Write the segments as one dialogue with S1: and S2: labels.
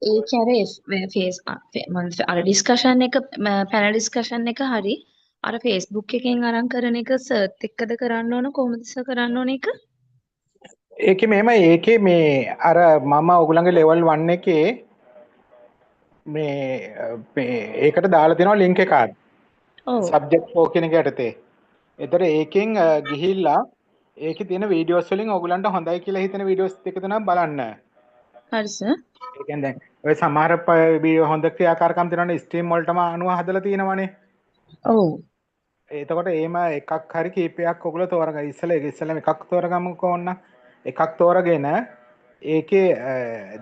S1: ඒක අර ෆේස් අර ඩිස්කෂන් එක පැනල් ඩිස්කෂන් එක හරි අර Facebook එකෙන් අරන් කරන එක සර්ච් එක්කද කරන්න ඕන කොහොමද සර් කරන්න ඕන එක?
S2: ඒකේ මෙහෙමයි ඒකේ මේ අර මම ඔයගලගේ ලෙවල් 1 එකේ මේ ඒකට දාලා තියෙනවා ලින්ක් එකක්.
S1: ඔව්.
S2: සබ්ජෙක්ට් 4 කියන එක යටතේ. ඒතර ඒකෙන් ගිහිල්ලා ඒකේ තියෙන වීඩියෝස් වලින් ඔයගලන්ට හොඳයි කියලා හිතෙන වීඩියෝස් දෙක තුනක් බලන්න.
S1: හරි සර්.
S2: ඒ කියන්නේ දැන් ඔය සමහර වීඩියෝ හොඳ ක්‍රියාකාරකම් තියෙනවනේ ස්ට්‍රීම් වලටම අනුව හදලා තියෙනවනේ.
S1: ඔව්.
S2: එතකොට එහෙම එකක් හරි කීපයක් ඔයගොල්ලෝ තෝරගන්න. ඉස්සෙල්ලා එකක් තෝරගමුකෝ ඕන්න. එකක් තෝරගෙන ඒකේ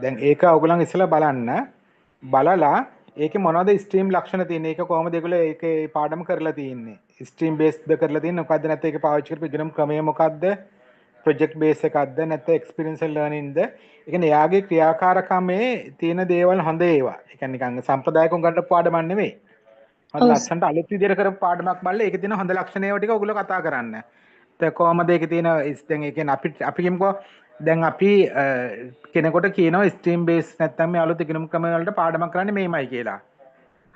S2: දැන් ඒක ඔයගොල්ලන් ඉස්සෙල්ලා බලන්න. බලලා ඒකේ මොනවද ස්ට්‍රීම් ලක්ෂණ තියෙන්නේ? ඒක කොහොමද ඒගොල්ලෝ ඒකේ පාඩම කරලා තියෙන්නේ? ස්ට්‍රීම් බේස්ඩ්ද කරලා තියෙන්නේ මොකද්ද? නැත්නම් ඒක පාවිච්චි කරපු ඉගෙනුම් ක්‍රමය මොකද්ද? ප්‍රොජෙක්ට් බේස් එකක්ද නැත්නම් එක්ස්පීරියන්ෂල් ලර්නින්ග්ද? ඒ කියන්නේ එයාගේ ක්‍රියාකාරකමේ තියෙන දේවල් හොඳ ඒවා. ඒ කියන්නේ නිකන් සම්ප්‍රදායිකව ගන්න පාඩමක් නෙමෙයි. හොඳ
S1: ඔව් සර්.
S2: ලස්සනට අලුත් විදියට කරපු පාඩමක් බලලා ඒකේ තියෙන හොඳ ලක්ෂණ ඒවා ටික ඔයගොල්ලෝ කතා කරන්න. දැන් කොහමද ඒකේ තියෙන දැන් ඒ කියන්නේ අපි කියමුකෝ දැන් අපි කෙනෙකුට කියනවා ස්ට්‍රීම් බේස් නැත්නම් මේ අලුත් ඉගෙනුම් ක්‍රම වලට පාඩමක් කරන්නේ මේමයි කියලා.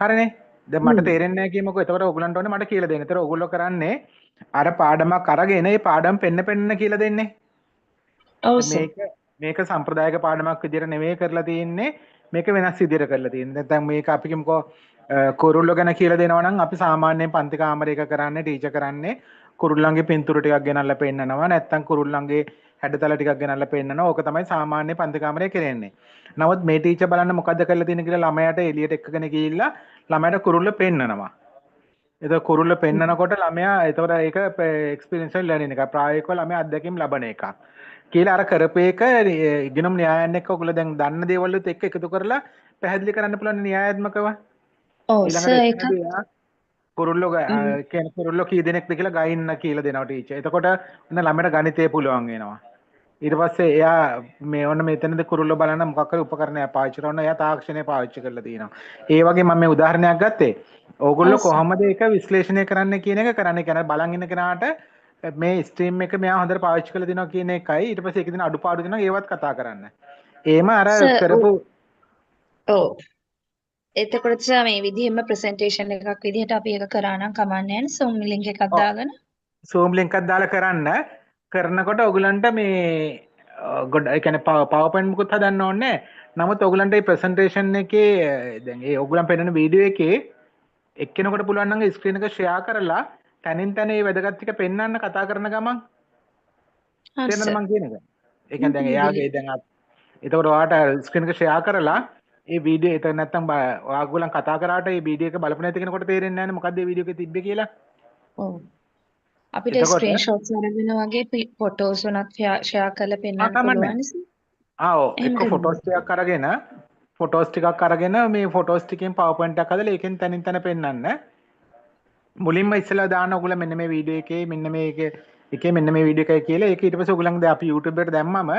S2: හරිනේ. දැන් මට තේරෙන්නේ නැහැ කියමුකෝ. එතකොට ඔයගලන්ට ඕනේ මට කියලා දෙන්න. ඒතර ඔයගොල්ලෝ කරන්නේ අර පාඩමක් අරගෙන ඒ පාඩම් පෙන්න කියලා දෙන්නේ.
S1: ඔව් සර්.
S2: මේක මේක සම්ප්‍රදායික පාඩමක් විදියට නෙමෙයි කරලා තියෙන්නේ. මේක වෙනස් විදියට කරලා තියෙන්නේ. නැත්නම් මේක අපි කියමුකෝ කුරුල්ලෝ ගැන කියලා දෙනවා නම් අපි සාමාන්‍යයෙන් පන්ති කාමරයක කරන්නේ ටීචර් කරන්නේ කුරුල්ලන්ගේ පින්තූර ටිකක් ගෙනල්ලා පෙන්නනවා. නැත්නම් කුරුල්ලන්ගේ හැඩතල ටිකක් ගෙනල්ලා පෙන්නනවා. ඕක තමයි සාමාන්‍ය පන්ති කාමරයේ කරන්නේ. නමුත් මේ ටීචර් බලන්න මොකද්ද කරලා තියෙන්නේ කියලා ළමයාට එළියට එක්කගෙන ගිහිල්ලා ළමයාට කුරුල්ල පෙන්නනවා. එතකොට කුරුල්ල පෙන්නනකොට ළමයා එතකොට ඒක එක්ස්පීරියන්ෂල් ලර්නින් එක ප්‍රායෝගිකව ළමයා අත්දැකීම් ලබන එකක්. කියලා අර කරපු එක ඉගෙනුම් න්‍යායයන් එක්ක ඔයගොල්ලෝ දැන් දන්න දේවල් වලත් එක්ක එකතු කරලා පැහැදිලි කරන්න පුළුවන් න්‍යායාත්මකව.
S1: ඔව්
S2: ඊළඟට
S1: සර් ඒක
S2: එතනදී එයා කුරුල්ලෝ කියන්නේ කුරුල්ලෝ කී දෙනෙක්ද කියලා ගයින්න කියලා දෙනවා ටීචර්. එතකොට ඔන්න ළමයට ගණිතය පුළුවන් වෙනවා. ඊට පස්සේ එයා මේ ඔන්න මෙතනදී කුරුල්ලෝ බලන්න මොකක් හරි උපකරණයක් පාවිච්චි කරනවා. එයා තාක්ෂණය පාවිච්චි කරලා තියෙනවා. ඒ වගේ මම මේ උදාහරණයක් ගත්තේ. ඕගොල්ලෝ
S1: ඔව් සර්.
S2: කොහොමද ඒක විශ්ලේෂණය කරන්න කියන එක කරන්නේ. කියන්නේ බලන් ඉන්න කෙනාට මේ ස්ට්‍රීම් එක මෙයා හොඳට පාවිච්චි කරලා දෙනවා කියන එකයි. ඊට පස්සේ ඒකේ තියෙන අඩුපාඩු දෙනවා ඒවත් කතා කරන්න. එහෙම අර
S1: සර්
S2: කරපු
S1: ඔව්. එතකොට සර් මේ විදිහෙම ප්‍රසන්ටේෂන් එකක් විදිහට අපි ඒක කරා නම් කමන්නේ නැහැ නේ සෝම් ලින්ක් එකක් දාගෙන.
S2: සූම් ලින්ක් එකක් දාලා කරන්න. කරනකොට ඔයගලන්ට මේ ගොඩ ඒ කියන්නේ PowerPoint මුකුත් හදන්න ඕනේ නැහැ. නමුත් ඔයගලන්ට මේ ප්‍රසන්ටේෂන් එකේ දැන් ඒ ඔයගලන් පෙන්නන වීඩියෝ එකේ එක්කෙනෙකුට පුළුවන් නම් ස්ක්‍රීන් එක ෂෙයා කරලා තනින් තන මේ වැදගත් ටික පෙන්වන්න කතා කරන ගමන්
S1: හරි
S2: තේරෙනවද
S1: සර්.
S2: මං කියන එක? ඒ කියන්නේ දැන් එයාගේ දැන් එතකොට ඔයාට ස්ක්‍රීන් එක ෂෙයා කරලා ඒ වීඩියෝ එක නැත්තම් ඔයාගොල්ලන් කතා කරාට ඒ වීඩියෝ එක බලපු නැති කෙනෙකුට තේරෙන්නේ නැහැ නේ මොකද්ද මේ වීඩියෝ එකේ තිබ්බේ කියලා.
S1: ඔව්. අපිට
S2: එතකොට
S1: ස්ක්‍රීන්ෂොට්ස් අරගෙන වගේ ෆොටෝස් උනත් ෂෙයා කරලා පෙන්වන්න
S2: කමන්නේ.
S1: පුළුවන් නේ.
S2: ඔව්
S1: එහෙම
S2: එක්ක
S1: කරමු.
S2: ෆොටෝස් ටිකක් අරගෙන මේ ෆොටෝස් ටිකෙන් PowerPoint එකක් හදලා ඒකෙන් තනින් තන පෙන්වන්න. මුලින්ම ඉස්සෙල්ලා දාන්න ඔයගොල්ලෝ මෙන්න මේ වීඩියෝ එකේ මෙන්න මේකේ මෙන්න මේ වීඩියෝ එකයි කියලා ඒක ඊට පස්සේ ඔයගොල්ලන් දැන් අපි YouTube එකට දැම්මම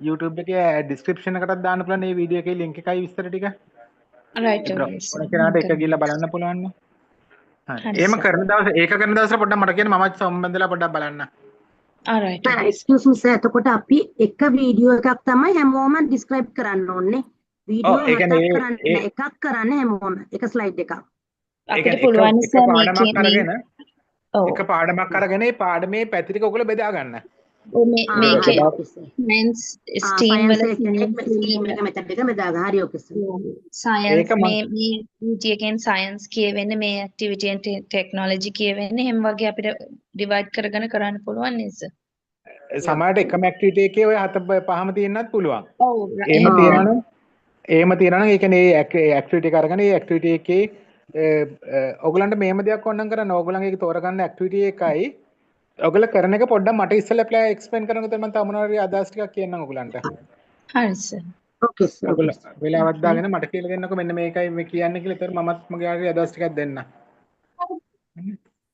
S2: YouTube එකේ ඩිස්ක්‍රිප්ෂන් එකටත් දාන්න පුළුවන් මේ වීඩියෝ එකේ link එකයි විස්තර ටික.
S1: රයිට්
S2: ඒතර
S1: ඔකේ සර්.
S2: ඕන කෙනාට එක ගිහලා බලන්න පුළුවන් නේ. හරි.
S1: හරි
S2: එහෙම
S1: සර්.
S2: කරන දවසේ ඒක කරන දවසේ පොඩ්ඩක් මට කියන්න මමත් සම්බන්ධලා පොඩ්ඩක් බලන්න.
S1: රයිට් ඔකේ සර්.
S3: එක්ස්කියුස් මි සර් එතකොට අපි එක වීඩියෝ එකක් තමයි හැමෝම ඩිස්ක්‍රයිබ් කරන්න ඕනේ.
S2: ඔව්
S3: වීඩියෝ
S2: ඒ
S3: හතක්
S2: කියන්නේ
S3: කරන්න එකක් කරන්න හැමෝම එක ස්ලයිඩ් එකක්.
S2: ඒ
S1: අපිට
S2: කියන්නේ
S1: පුළුවන්
S2: එක
S1: සර් මේකේ
S2: පාඩමක්
S1: මේ
S2: අරගෙන
S1: ඔව්
S2: එක පාඩමක් අරගෙන ඒ පාඩමේ පැති ටික ඔයගොල්ලෝ බෙදා ගන්න.
S1: මේකේ
S3: හරි ඕකේ සර්.
S1: සයන්ස් ස්ට්‍රීම් වල
S3: සයන්ස්
S1: සයන්ස්
S3: එක ස්ට්‍රීම් එක මෙතඩ් එක බෙදාගන්න. හරි ඕකේ සර්.
S1: සයන්ස්
S2: ඒක මම
S1: මේ එකෙන් සයන්ස් කියවෙන්නේ මේ ඇක්ටිවිටි ඇන්ඩ් ටෙක්නොලොජි කියවෙන්නේ එහෙම වගේ අපිට ඩිවයිඩ් කරගෙන කරන්න පුළුවන් නේද සර්?
S2: සමහරට එකම ඇක්ටිවිටි එකේ ඔය හත පහම තියෙන්නත් පුළුවන්.
S1: ඔව්
S2: එහෙම
S1: එහෙම
S2: තියනවනම් ඒ කියන්නේ ඒ ඇක්ටිවිටි එක අරගෙන ඒ ඇක්ටිවිටි එකේ ඔයගලන්ට මේම දෙයක් ඕනනම් කරන්න. ඔයගලන්ගේ ඒක තෝරගන්න ඇක්ටිවිටි එකයි ඔයගල කරන එක පොඩ්ඩක් මට ඉස්සෙල්ලා එක්ස්ප්ලেইন කරනකොට මම තව මොනවා හරි අදහස් ටිකක් කියන්නම් ඔයගලන්ට.
S1: හරි සර්.
S3: Okay sir.
S2: ඔයගල
S3: ඕකේ සර්.
S2: වෙලාවක් දාගෙන මට කියලා දෙන්නකෝ මෙන්න මේකයි මේ කියන්නේ කියලා. ඒතර මමත් මගේ හරි අදහස් ටිකක් දෙන්නම්.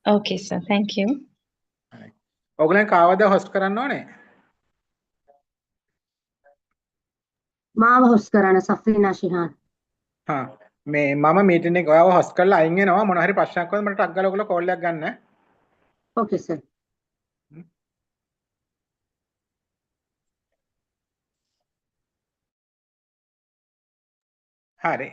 S1: Okay sir. thank you.
S2: ඔයගලන් කාවද හොස්ට් කරන්න ඕනේ?
S3: මාව හොස් කරන්න සෆීනා ශිහාන්.
S2: හා මේ මම මීටින් එක ඔයාව හොස්ට් කරලා අයින් වෙනවා. මොනවා හරි ප්‍රශ්නයක් වුණොත් මට ටක් ගාලා ඔයගොල්ලෝ කෝල් එකක් ගන්න.
S3: ඕකේ සර්.
S2: හරි.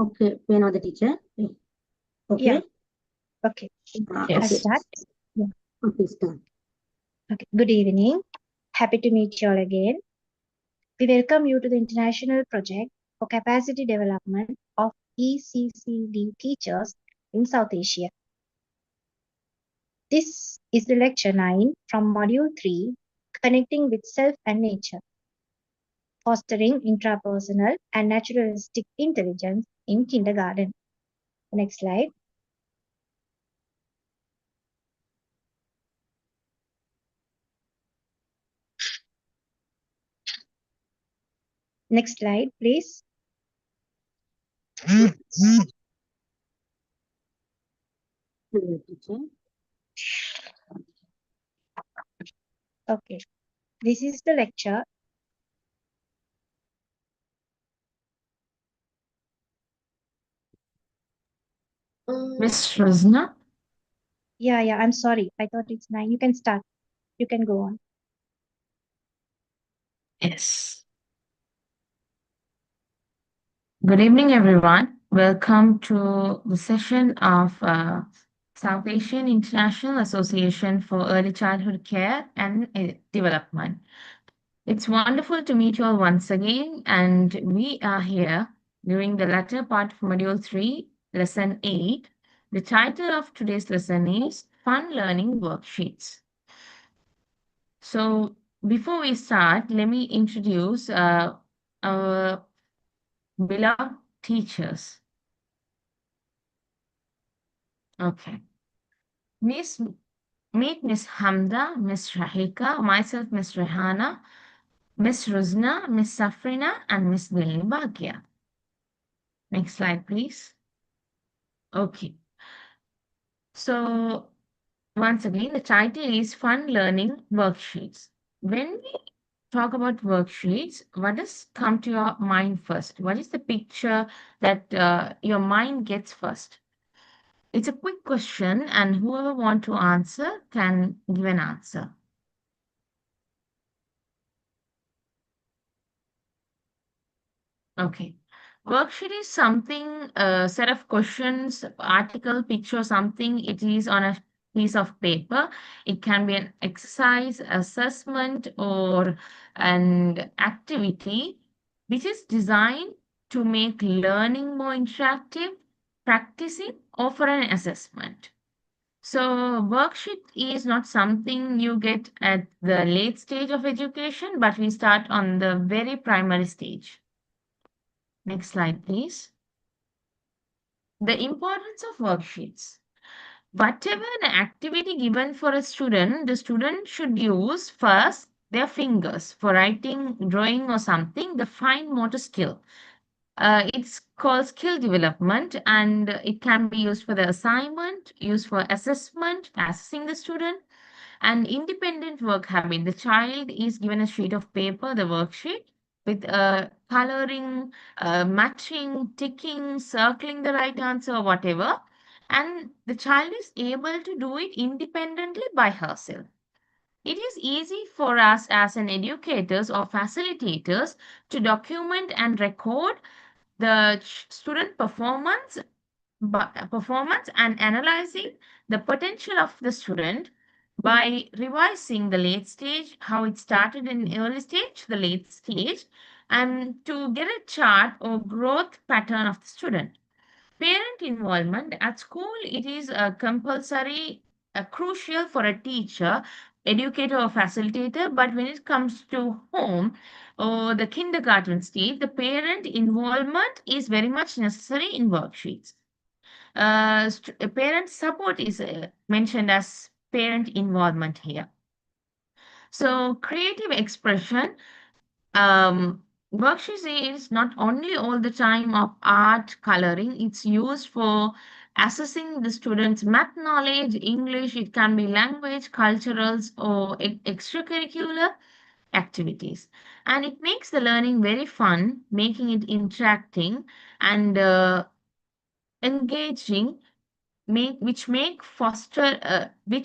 S3: Okay, Venada teacher. Okay.
S4: Yeah. Okay.
S3: I'll
S1: Yes.
S3: start.
S4: Yeah.
S3: Okay, start.
S4: Okay. Good evening. Happy to meet you all again. We welcome you to the international project for capacity development of ECCD teachers in South Asia. This is the lecture 9 from module 3, Connecting with Self and Nature, Fostering Intrapersonal and Naturalistic Intelligence in Kindergarten. Next slide. Next slide, please.
S3: Hello, teacher.
S4: Okay. This is the lecture.
S1: Miss Rosna?
S4: Yeah, I'm sorry. I thought it's 9. You can start. You can go on.
S1: Yes. Good evening, everyone. Welcome to the session of South Asian International Association for Early Childhood Care and Development. It's wonderful to meet you all once again, and we are here during the latter part of Module 3, Lesson 8. The title of today's lesson is Fun Learning Worksheets. So before we start, let me introduce our beloved teachers. Okay. Meet Miss Hamda, Miss Rahika, myself, Miss Rehana, Miss Ruzna, Miss Safrina, and Miss Dilni Bhagia. Next slide, please. Okay. So once again, the title is Fun Learning Worksheets. When we talk about worksheets, what does come to your mind first? What is the picture that your mind gets first? It's a quick question, and whoever want to answer can give an answer. Okay. Worksheet is something, a set of questions, article, picture, something. It is on a piece of paper. It can be an exercise, assessment, or an activity which is designed to make learning more interactive, practicing, or for an assessment. So worksheet is not something you get at the late stage of education, but we start on the very primary stage. Next slide, please. The importance of worksheets. Whatever an activity given for a student, the student should use first their fingers for writing, drawing, or something, the fine motor skill. It's called skill development, and it can be used for the assignment, used for assessment, assessing the student, and independent work habit. The child is given a sheet of paper, the worksheet, with coloring, matching, ticking, circling the right answer, or whatever. And the child is able to do it independently by herself. It is easy for us as an educators or facilitators to document and record the student performance and analyzing the potential of the student by revising the late stage, how it started in early stage, the late stage, and to get a chart or growth pattern of the student. Parent involvement at school, it is compulsory, crucial for a teacher, educator, or facilitator. But when it comes to home or the kindergarten stage, the parent involvement is very much necessary in worksheets. Parent support is mentioned as parent involvement here. So creative expression, worksheets is not only all the time of art coloring, it's used for assessing the students' math knowledge, English, it can be language, culturals, or extracurricular activities. And it makes the learning very fun, making it interacting and engaging, which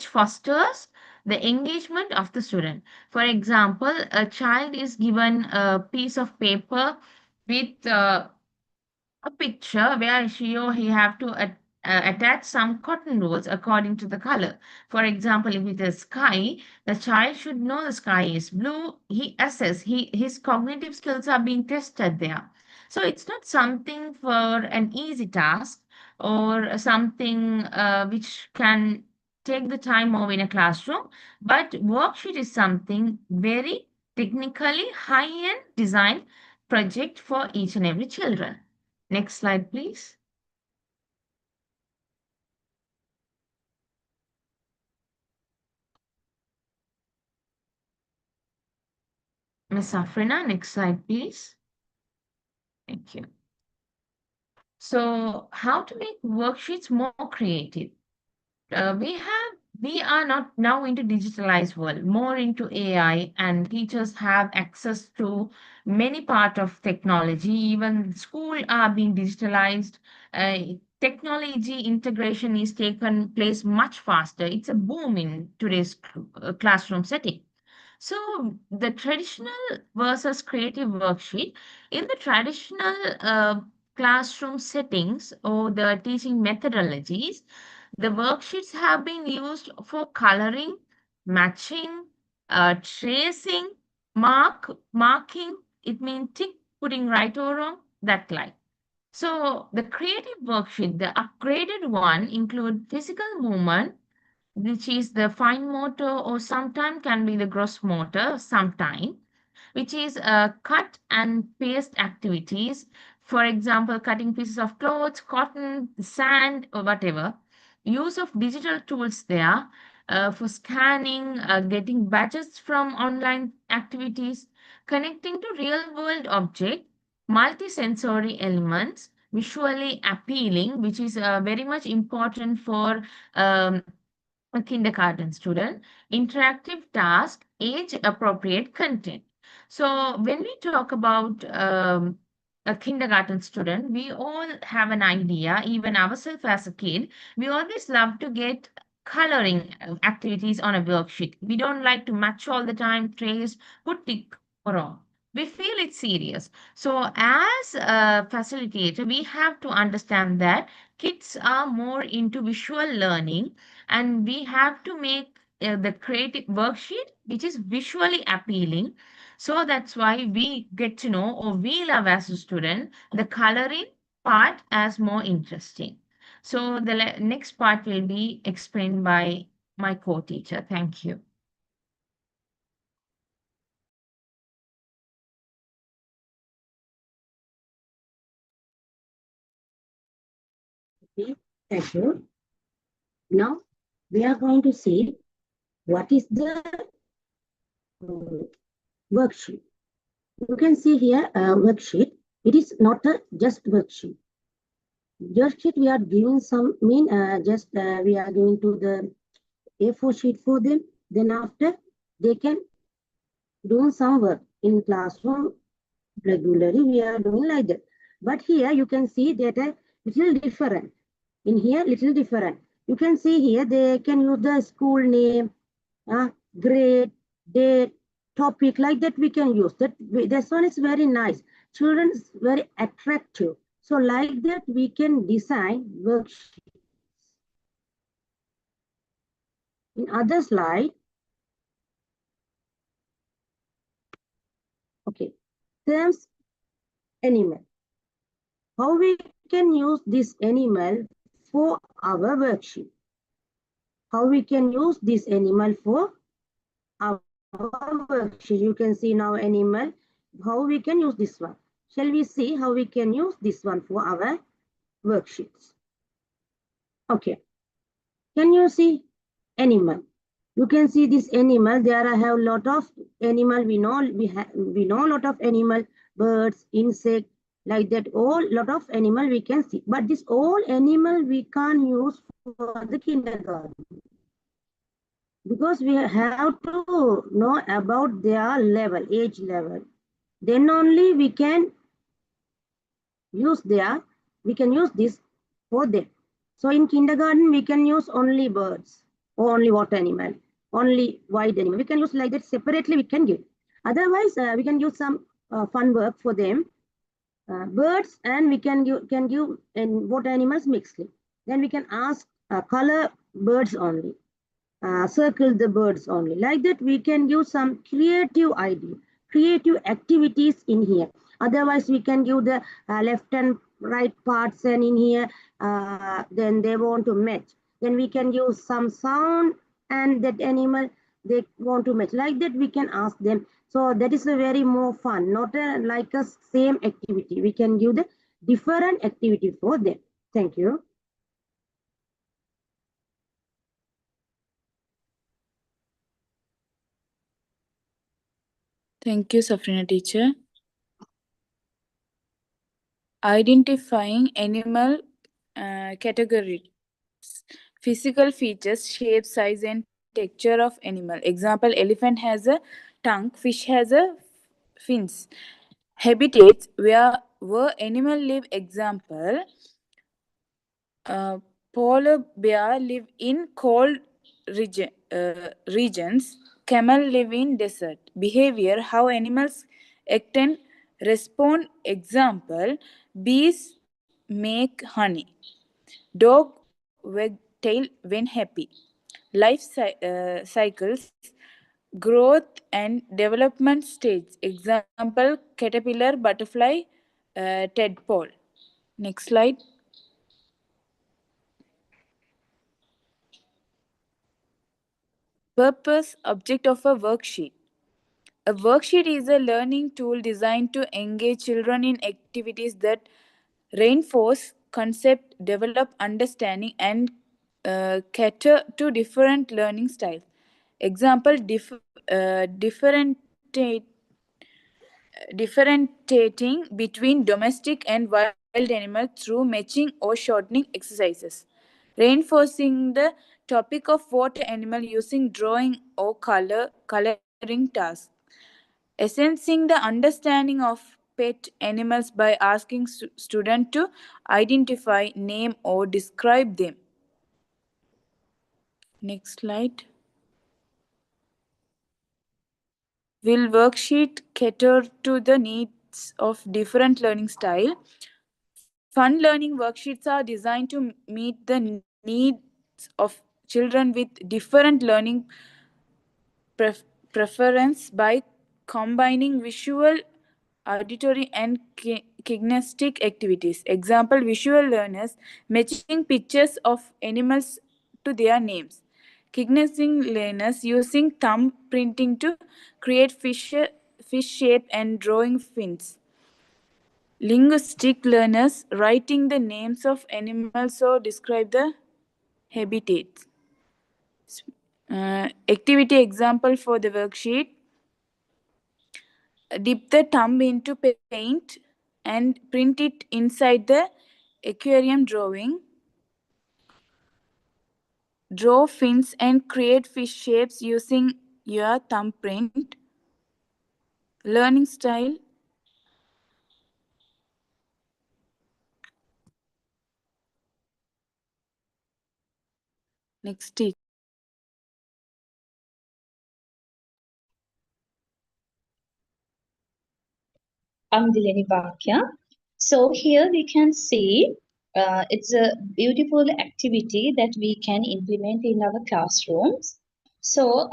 S1: fosters the engagement of the student. For example, a child is given a piece of paper with a picture where she or he have to attach some cotton rolls according to the color. For example, if it is sky, the child should know the sky is blue. His cognitive skills are being tested there. So it's not something for an easy task or something which can take the time over in a classroom, but worksheet is something very technically high-end design project for each and every children. Next slide, please. Ms. Afrina, next slide, please. Thank you. So, how to make worksheets more creative? We are not now into digitalized world, more into AI, and teachers have access to many part of technology. Even school are being digitalized. Technology integration is taken place much faster. It's a boom in today's classroom setting. So the traditional versus creative worksheet, in the traditional classroom settings or the teaching methodologies, the worksheets have been used for coloring, matching, tracing, marking. It means tick, putting right or wrong, that like. So the creative worksheet, the upgraded one, include physical movement, which is the fine motor, or sometimes can be the gross motor, sometime, which is cut and paste activities. For example, cutting pieces of clothes, cotton, sand, or whatever. Use of digital tools there for scanning, getting badges from online activities, connecting to real world objects, multisensory elements, visually appealing, which is very much important for um, a kindergarten student, interactive task, age appropriate content. So when we talk about a kindergarten student, we all have an idea, even ourselves as a kid, we always love to get coloring activities on a worksheet. We don't like to match all the time, trace, put tick or all. We feel it's serious. So as a facilitator, we have to understand that kids are more into visual learning, and we have to make the creative worksheet which is visually appealing. So that's why we get to know, or we love as a student, the coloring part as more interesting. So the next part will be explained by my co-teacher. Thank you.
S3: Okay, thank you. Now we are going to see what is the worksheet. You can see here a worksheet. It is not a just worksheet. Worksheet we are giving some we are going to the A4 sheet for them. Then after they can do some work in classroom. Regularly we are doing like that. But here you can see that a little different. In here, little different. You can see here they can use the school name, grade, date, topic, like that we can use. This one is very nice. Children is very attractive. So like that we can design worksheets. In other slide, okay, terms animal. How we can use this animal for our worksheet? How we can use this animal for our worksheet? You can see now animal, how we can use this one. Shall we see how we can use this one for our worksheets? Okay. Can you see animal? You can see this animal. There I have lot of animal. We know a lot of animal, birds, insect, like that. All lot of animal we can see. But this all animal we can't use for the kindergarten because we have to know about their level, age level. Then only we can use this for them. So in kindergarten, we can use only birds or only water animal, only wild animal. We can use like that separately, we can give. Otherwise, we can use some fun work for them. Birds, and we can give and water animals mixedly. Then we can ask color birds only. Circle the birds only. Like that, we can give some creative idea, creative activities in here. Otherwise, we can give the left and right parts, and in here, then they want to match. Then we can use some sound, and that animal they want to match. Like that, we can ask them. So that is a very more fun, not like a same activity. We can give the different activity for them. Thank you.
S5: Thank you, Safrina teacher. Identifying animal categories. Physical features, shape, size, and texture of animal. Example: elephant has a tongue, fish has a fins. Habitats where animal live. Example: polar bear live in cold regions. Camel live in desert. Behavior: how animals act and respond. Example: bees make honey. Dog wag tail when happy. Life cycles: growth and development stage. Example: caterpillar, butterfly, tadpole. Next slide. Purpose, object of a worksheet. A worksheet is a learning tool designed to engage children in activities that reinforce concept, develop understanding, and cater to different learning styles. Example: differentiating between domestic and wild animals through matching or shortening exercises. Reinforcing the topic of water animal using drawing or coloring tasks. Assessing the understanding of pet animals by asking students to identify, name, or describe them. Next slide. Will worksheet cater to the needs of different learning style? Fun learning worksheets are designed to meet the needs of children with different learning preference by combining visual, auditory, and kinesthetic activities. Example: visual learners matching pictures of animals to their names. Kinesthetic learners using thumb printing to create fish shape and drawing fins. Linguistic learners writing the names of animals or describe the habitats. Activity example for the worksheet: dip the thumb into paint and print it inside the aquarium drawing. Draw fins and create fish shapes using your thumbprint. Learning style: next teach.
S6: Amdileni Vakya. So here we can see it's a beautiful activity that we can implement in our classrooms. So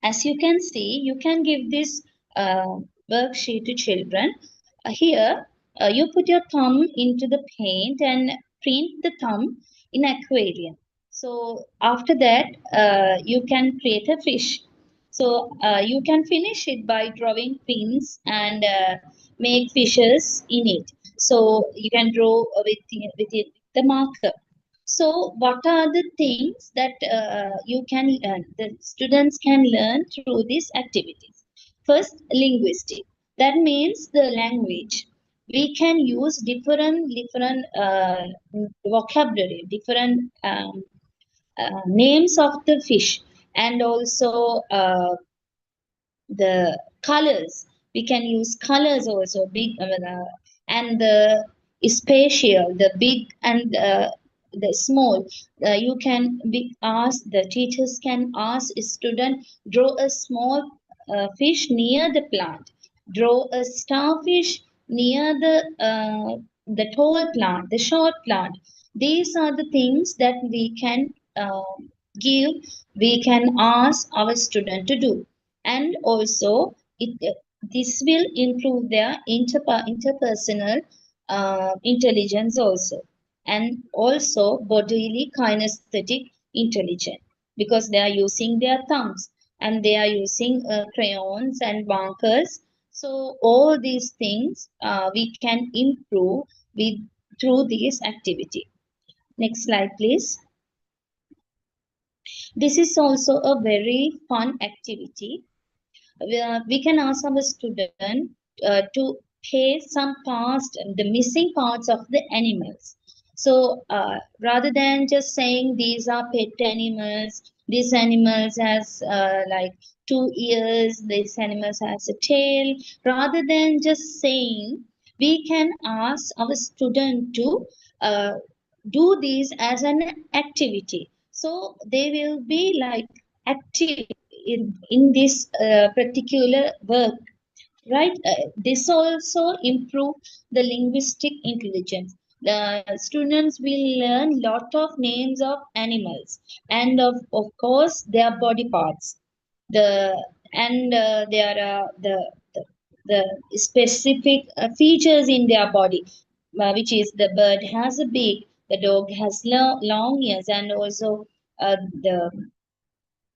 S6: as you can see, you can give this worksheet to children. Here you put your thumb into the paint and print the thumb in aquarium. So after that, you can create a fish. So you can finish it by drawing pins and make fishes in it. So you can draw with the marker. So what are the things that you can learn? The students can learn through these activities. First, linguistic. That means the language. We can use different vocabulary, different names of the fish, and also the colors. We can use colors also, big and the spatial, the big and the small. You can be asked, the teachers can ask a student, draw a small fish near the plant, draw a starfish near the tall plant, the short plant. These are the things that we can give, we can ask our student to do. And also this will improve their interpersonal intelligence also, and also bodily kinesthetic intelligence, because they are using their thumbs and they are using crayons and markers. So all these things we can improve with through this activity. Next slide, please. This is also a very fun activity. We can ask our student to pay some past, the missing parts of the animals. So rather than just saying these are pet animals, this animals has like 2 ears, this animals has a tail, rather than just saying, we can ask our student to do this as an activity. So they will be like active in this particular work, right? This also improve the linguistic intelligence. The students will learn lot of names of animals and of course their body parts. The and there are the specific features in their body, which is the bird has a beak, the dog has long ears, and also the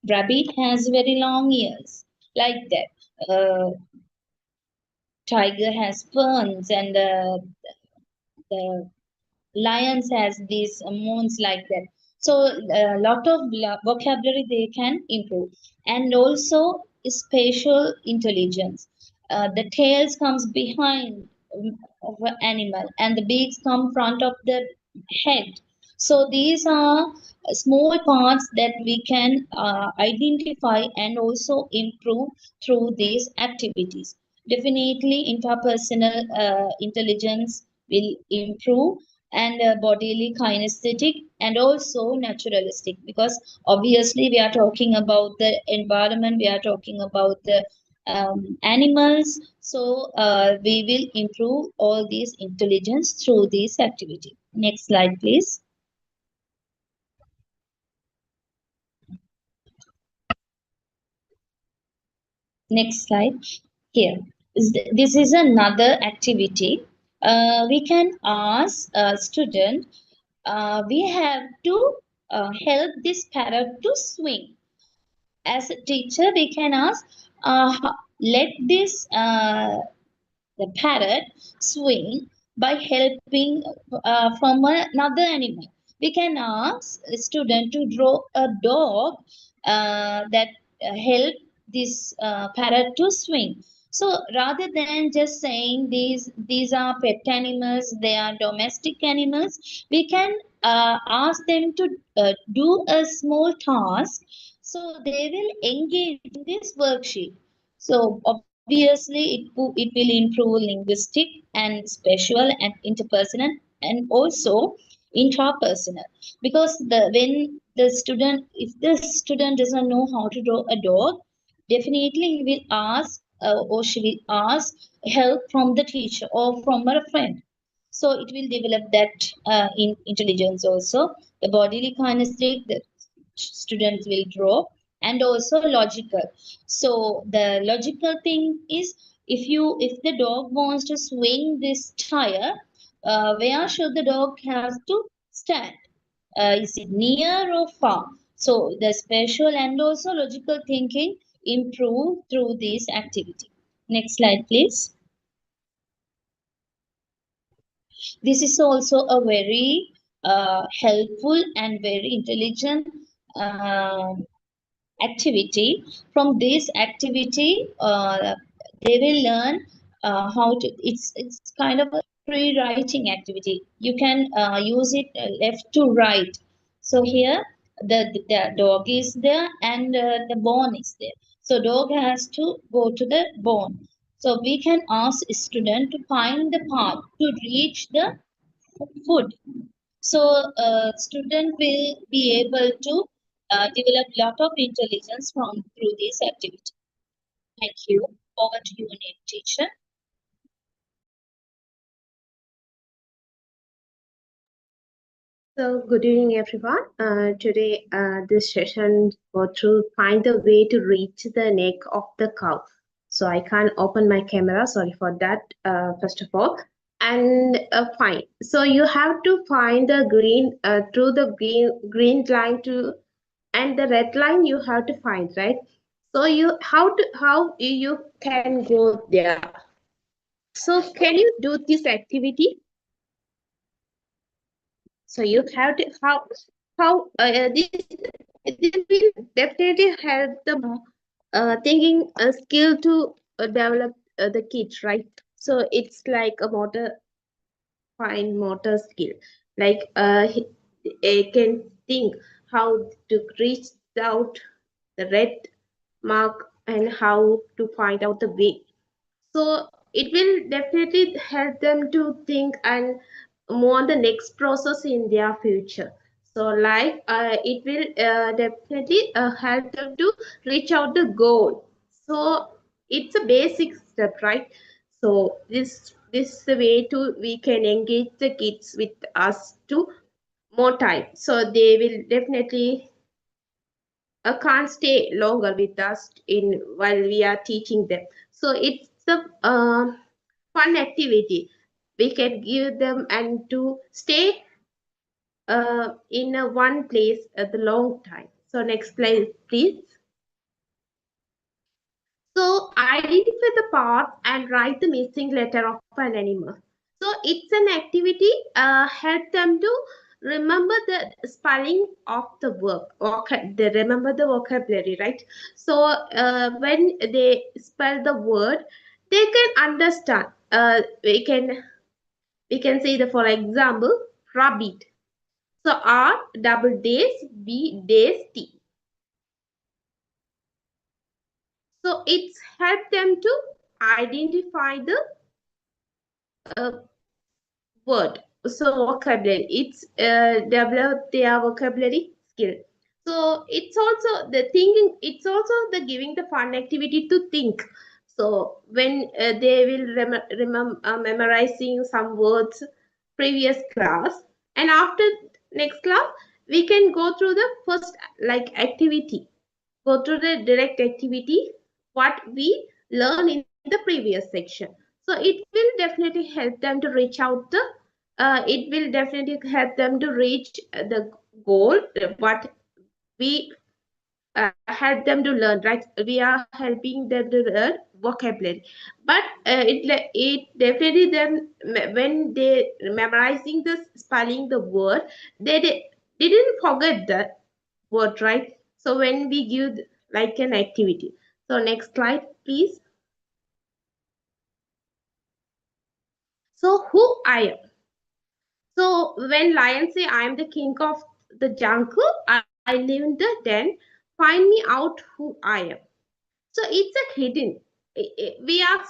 S6: rabbit has very long ears, like that. Tiger has ferns, and the lions has these moons, like that. So a lot of vocabulary they can improve, and also spatial intelligence. The tails comes behind of an animal, and the beaks come front of the head. So these are small parts that we can identify and also improve through these activities. Definitely, interpersonal intelligence will improve, and bodily kinesthetic, and also naturalistic, because obviously we are talking about the environment, we are talking about the animals. So we will improve all these intelligence through this activity. Next slide, please. Next slide. Here, this is another activity. We can ask a student, we have to help this parrot to swing. As a teacher, we can ask, let this the parrot swing by helping from another animal. We can ask a student to draw a dog that help this parrot to swing. So rather than just saying these are pet animals, they are domestic animals, we can ask them to do a small task, so they will engage in this worksheet. So obviously it will improve linguistic and spatial and interpersonal, and also intrapersonal, because when the student, if the student doesn't know how to draw a dog, definitely he will ask or she will ask help from the teacher or from a friend. So it will develop that in intelligence also. The bodily kinesthetic, the students will draw, and also logical. So the logical thing is If the dog wants to swing this tire, where should the dog have to stand? Is it near or far? So the spatial and also logical thinking improve through this activity. Next slide, please. This is also a very helpful and very intelligent activity. From this activity, they will learn how to. It's kind of a free writing activity. You can use it left to right. So here the dog is there and the bone is there. So dog has to go to the bone. So we can ask student to find the path to reach the food. So student will be able to develop lot of intelligence from through this activity. Thank you. Over to you, name teacher.
S7: So, good evening, everyone. Today, this session go to find the way to reach the neck of the cow. So, I can't open my camera. Sorry for that. First of all, and fine. So, you have to find the green through the green line to, and the red line you have to find, right? So, how you can go there? So, can you do this activity? So you have to this will definitely help the thinking skill to develop the kids, right? So it's like a fine motor skill, like they can think how to reach out the red mark and how to find out the way. So it will definitely help them to think and move on the next process in their future. So like it will definitely help them to reach out the goal. So it's a basic step, right? So this is the way to we can engage the kids with us to more time. So they will definitely can't stay longer with us in while we are teaching them. So it's a fun activity we can give them and to stay in a one place at the long time. So next slide, please. So identify the path and write the missing letter of an animal. So it's an activity help them to remember the spelling of the word. They remember the vocabulary, right? So when they spell the word, they can understand. We can say the for example rabbit. So R double days B days T. So it's helped them to identify the word. So vocabulary, it's develop their vocabulary skill. So it's also the thinking, it's also the giving the fun activity to think. So when they will remember memorizing some words previous class, and after next class we can go through the first like activity, go through the direct activity what we learn in the previous section. So it will definitely help them to reach out the it will definitely help them to reach the goal what we help them to learn, right? We are helping them to learn vocabulary, but it definitely them when they memorizing the spelling the word, they didn't forget that word, right? So when we give like an activity. So next slide, please. So who I am. So when lion say I am the king of the jungle, I live in the den, find me out who I am. So it's a hidden. We are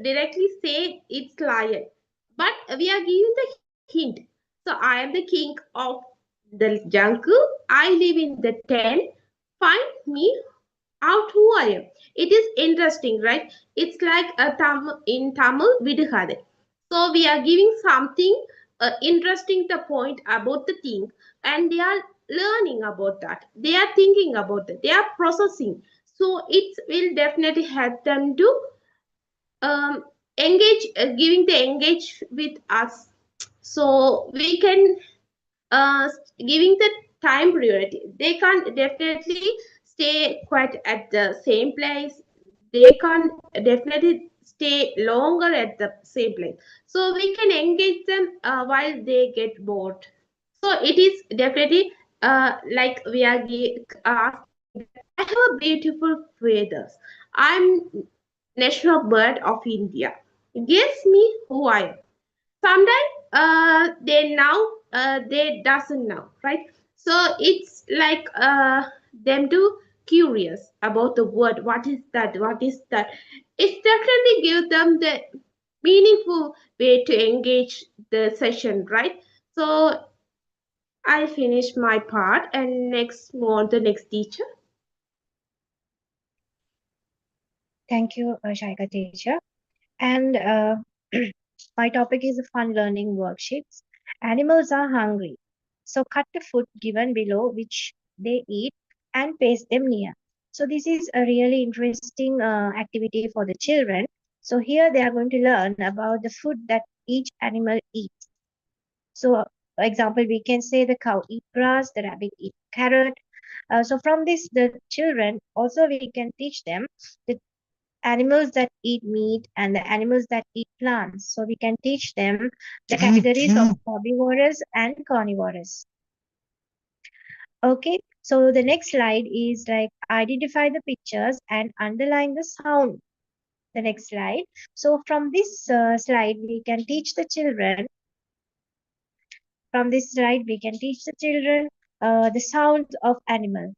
S7: directly say it's lion, but we are giving the hint. So I am the king of the jungle. I live in the tent. Find me out who I am. It is interesting, right? It's like a in Tamil vidukade. So we are giving something interesting the point about the thing, and they are learning about that. They are thinking about it. They are processing. So it will definitely help them to giving the engage with us. So we can giving the time priority. They can't definitely stay quite at the same place. They can't definitely stay longer at the same place. So we can engage them while they get bored. So it is definitely like we are asking. I have a beautiful feathers. I'm national bird of India. Guess me who I am. Sometimes they now they doesn't know, right? So it's like them too curious about the word. What is that? What is that? It definitely give them the meaningful way to engage the session, right? So I finish my part and next move on to the next teacher.
S4: Thank you, Shaika teacher. And my topic is fun learning worksheets. Animals are hungry. So cut the food given below which they eat and paste them near. So this is a really interesting activity for the children. So here they are going to learn about the food that each animal eats. So for example, we can say the cow eat grass, the rabbit eat carrot. So from this, the children also we can teach them the animals that eat meat and the animals that eat plants. So we can teach them the categories of herbivorous and carnivorous. Okay, so the next slide is like identify the pictures and underline the sound. The next slide. So from this slide, we can teach the children. From this slide, we can teach the children the sounds of animals.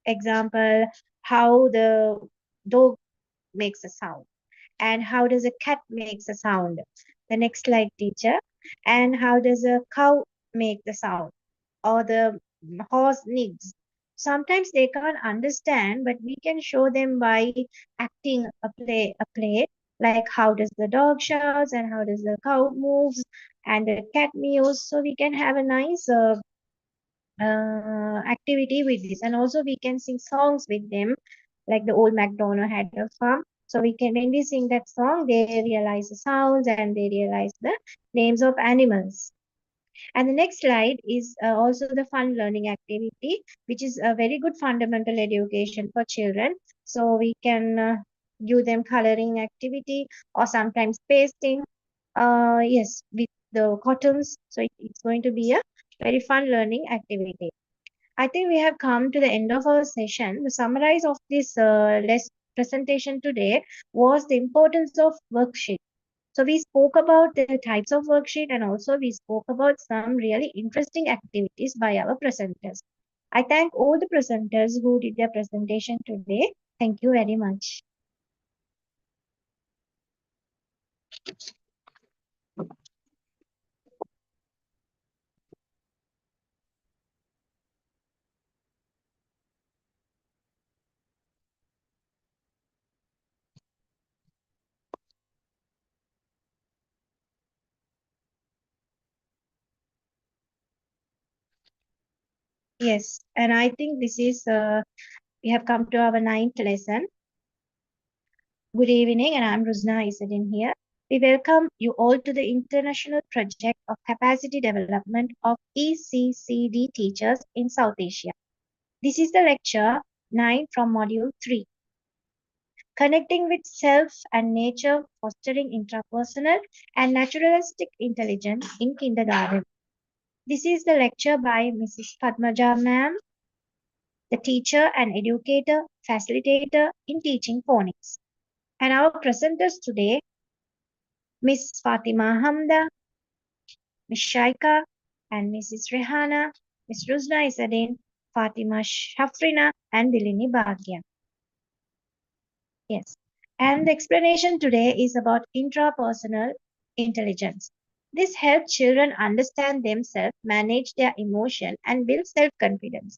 S4: Example, how the dog makes a sound. And how does a cat makes a sound? The next slide, teacher. And how does a cow make the sound? Or the horse needs? Sometimes they can't understand, but we can show them by acting a play, like how does the dog shouts and how does the cow moves and the cat mews. So we can have a nice activity with this, and also we can sing songs with them, like the old MacDonald had a farm. So we can, when we sing that song, they realize the sounds and they realize the names of animals. And the next slide is also the fun learning activity, which is a very good fundamental education for children. So we can give them coloring activity or sometimes pasting. Yes, with the cottons. So it's going to be a very fun learning activity. I think we have come to the end of our session. The summarize of this presentation today was the importance of worksheet. So we spoke about the types of worksheet and also we spoke about some really interesting activities by our presenters. I thank all the presenters who did their presentation today. Thank you very much. Yes, and I think this is, we have come to our 9th lesson. Good evening, and I'm Ruzna Isadin here. We welcome you all to the international project of capacity development of ECCD teachers in South Asia. This is the lecture 9 from module 3. Connecting with self and nature, fostering intrapersonal and naturalistic intelligence in kindergarten. This is the lecture by Mrs. Padmaja ma'am, the teacher and educator, facilitator in teaching phonics. And our presenters today, Miss Fatima Hamda, Miss Shaika, and Mrs. Rehana, Miss Ruzna Isadin, Fatima Shafrina, and Dilini Bhagya. Yes. And the explanation today is about intrapersonal intelligence. This helps children understand themselves, manage their emotion, and build self-confidence.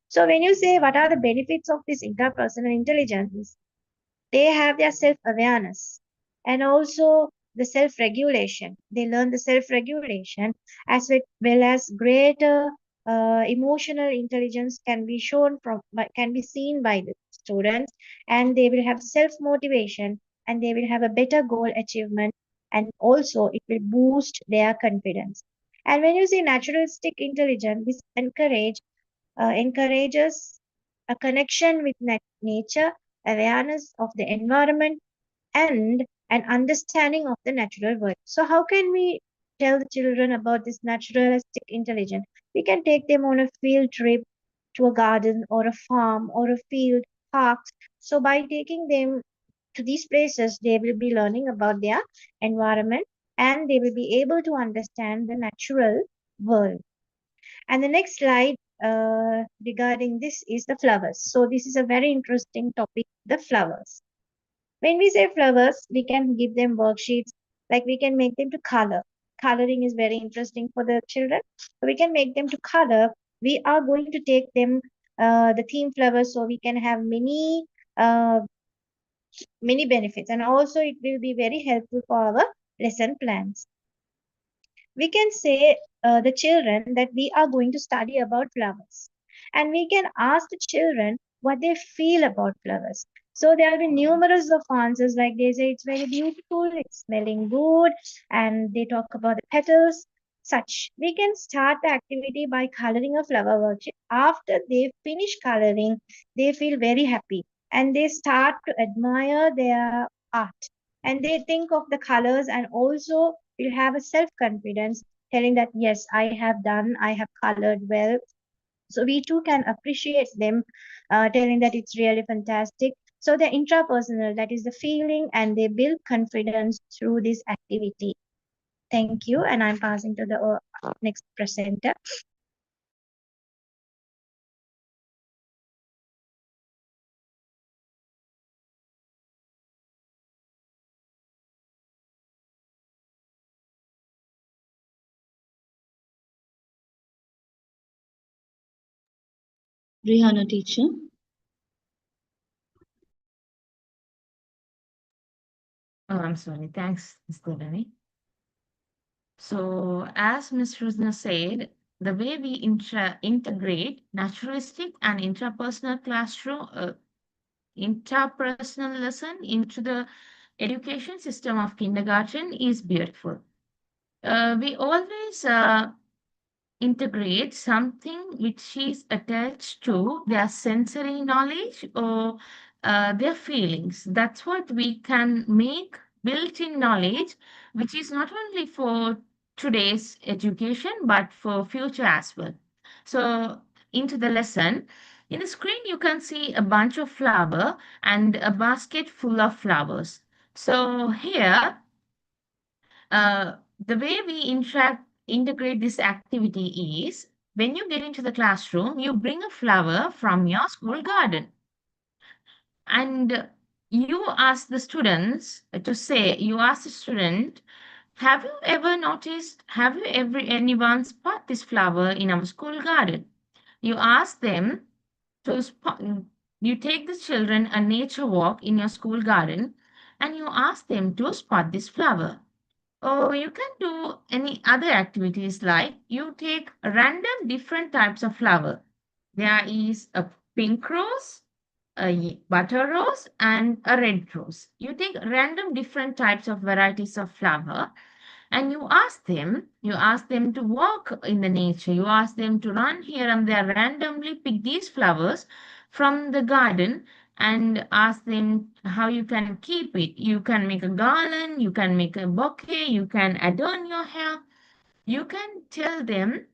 S4: So when you say what are the benefits of this interpersonal intelligence, they have their self-awareness and also the self-regulation. They learn the self-regulation as well as greater emotional intelligence can be shown from, can be seen by the students, and they will have self-motivation and they will have a better goal achievement, and also it will boost their confidence. And when you see naturalistic intelligence, this encourages a connection with nature, awareness of the environment, and an understanding of the natural world. So how can we tell the children about this naturalistic intelligence? We can take them on a field trip to a garden or a farm or a field, parks. So by taking them to these places, they will be learning about their environment and they will be able to understand the natural world. And the next slide regarding this is the flowers. So this is a very interesting topic, the flowers. When we say flowers, we can give them worksheets, like we can make them to color. Coloring is very interesting for the children. So we can make them to color. We are going to take them the theme flowers, so we can have many benefits, and also it will be very helpful for our lesson plans. We can say the children that we are going to study about flowers, and we can ask the children what they feel about flowers. So there will be numerous of answers, like they say it's very beautiful, it's smelling good, and they talk about the petals. Such we can start the activity by coloring a flower worksheet. After they finish coloring, they feel very happy and they start to admire their art, and they think of the colors, and also will have a self-confidence telling that yes, I have colored well. So we too can appreciate them, telling that it's really fantastic. So the intrapersonal, that is the feeling, and they build confidence through this activity. Thank you, and I'm passing to the next presenter.
S6: Rihanna teacher.
S1: Oh, I'm sorry. Thanks, Ms. Devani. So, as Ms. Rusna said, the way we integrate naturalistic and interpersonal lesson into the education system of kindergarten is beautiful. We always integrate something which is attached to their sensory knowledge or their feelings. That's what we can make built-in knowledge, which is not only for today's education, but for future as well. So into the lesson, in the screen, you can see a bunch of flower and a basket full of flowers. So here, the way we integrate this activity is when you get into the classroom, you bring a flower from your school garden and you ask the students you ask the student, have you ever noticed, have you ever anyone spot this flower in our school garden? You ask them to spot, you take the children a nature walk in your school garden and you ask them to spot this flower. Oh, you can do any other activities like you take random different types of flower. There is a pink rose, a butter rose, and a red rose. You take random different types of varieties of flower and you ask them to walk in the nature. You ask them to run here and there, randomly pick these flowers from the garden and ask them how you can keep it. You can make a garland, you can make a bouquet, you can adorn your hair. You can tell them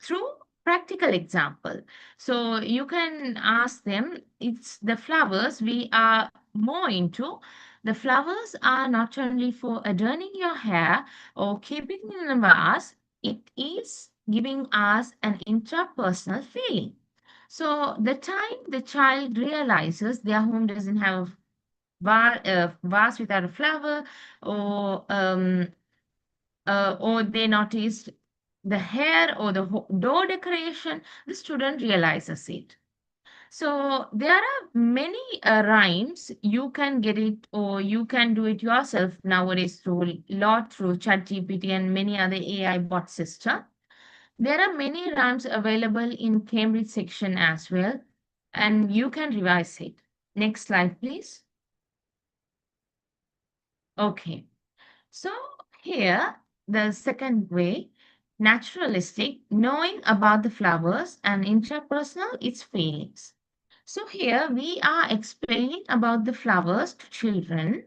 S1: through practical example. So you can ask them, it's the flowers we are more into. The flowers are not only for adorning your hair or keeping in a vase, it is giving us an interpersonal feeling. So the time the child realizes their home doesn't have vase without a flower, or they noticed the hair or the door decoration, the student realizes it. So there are many rhymes. You can get it or you can do it yourself nowadays through ChatGPT and many other AI bot system. There are many rhymes available in Cambridge section as well, and you can revise it. Next slide, please. Okay. So here, the second way, naturalistic, knowing about the flowers, and interpersonal, its feelings. So here we are explaining about the flowers to children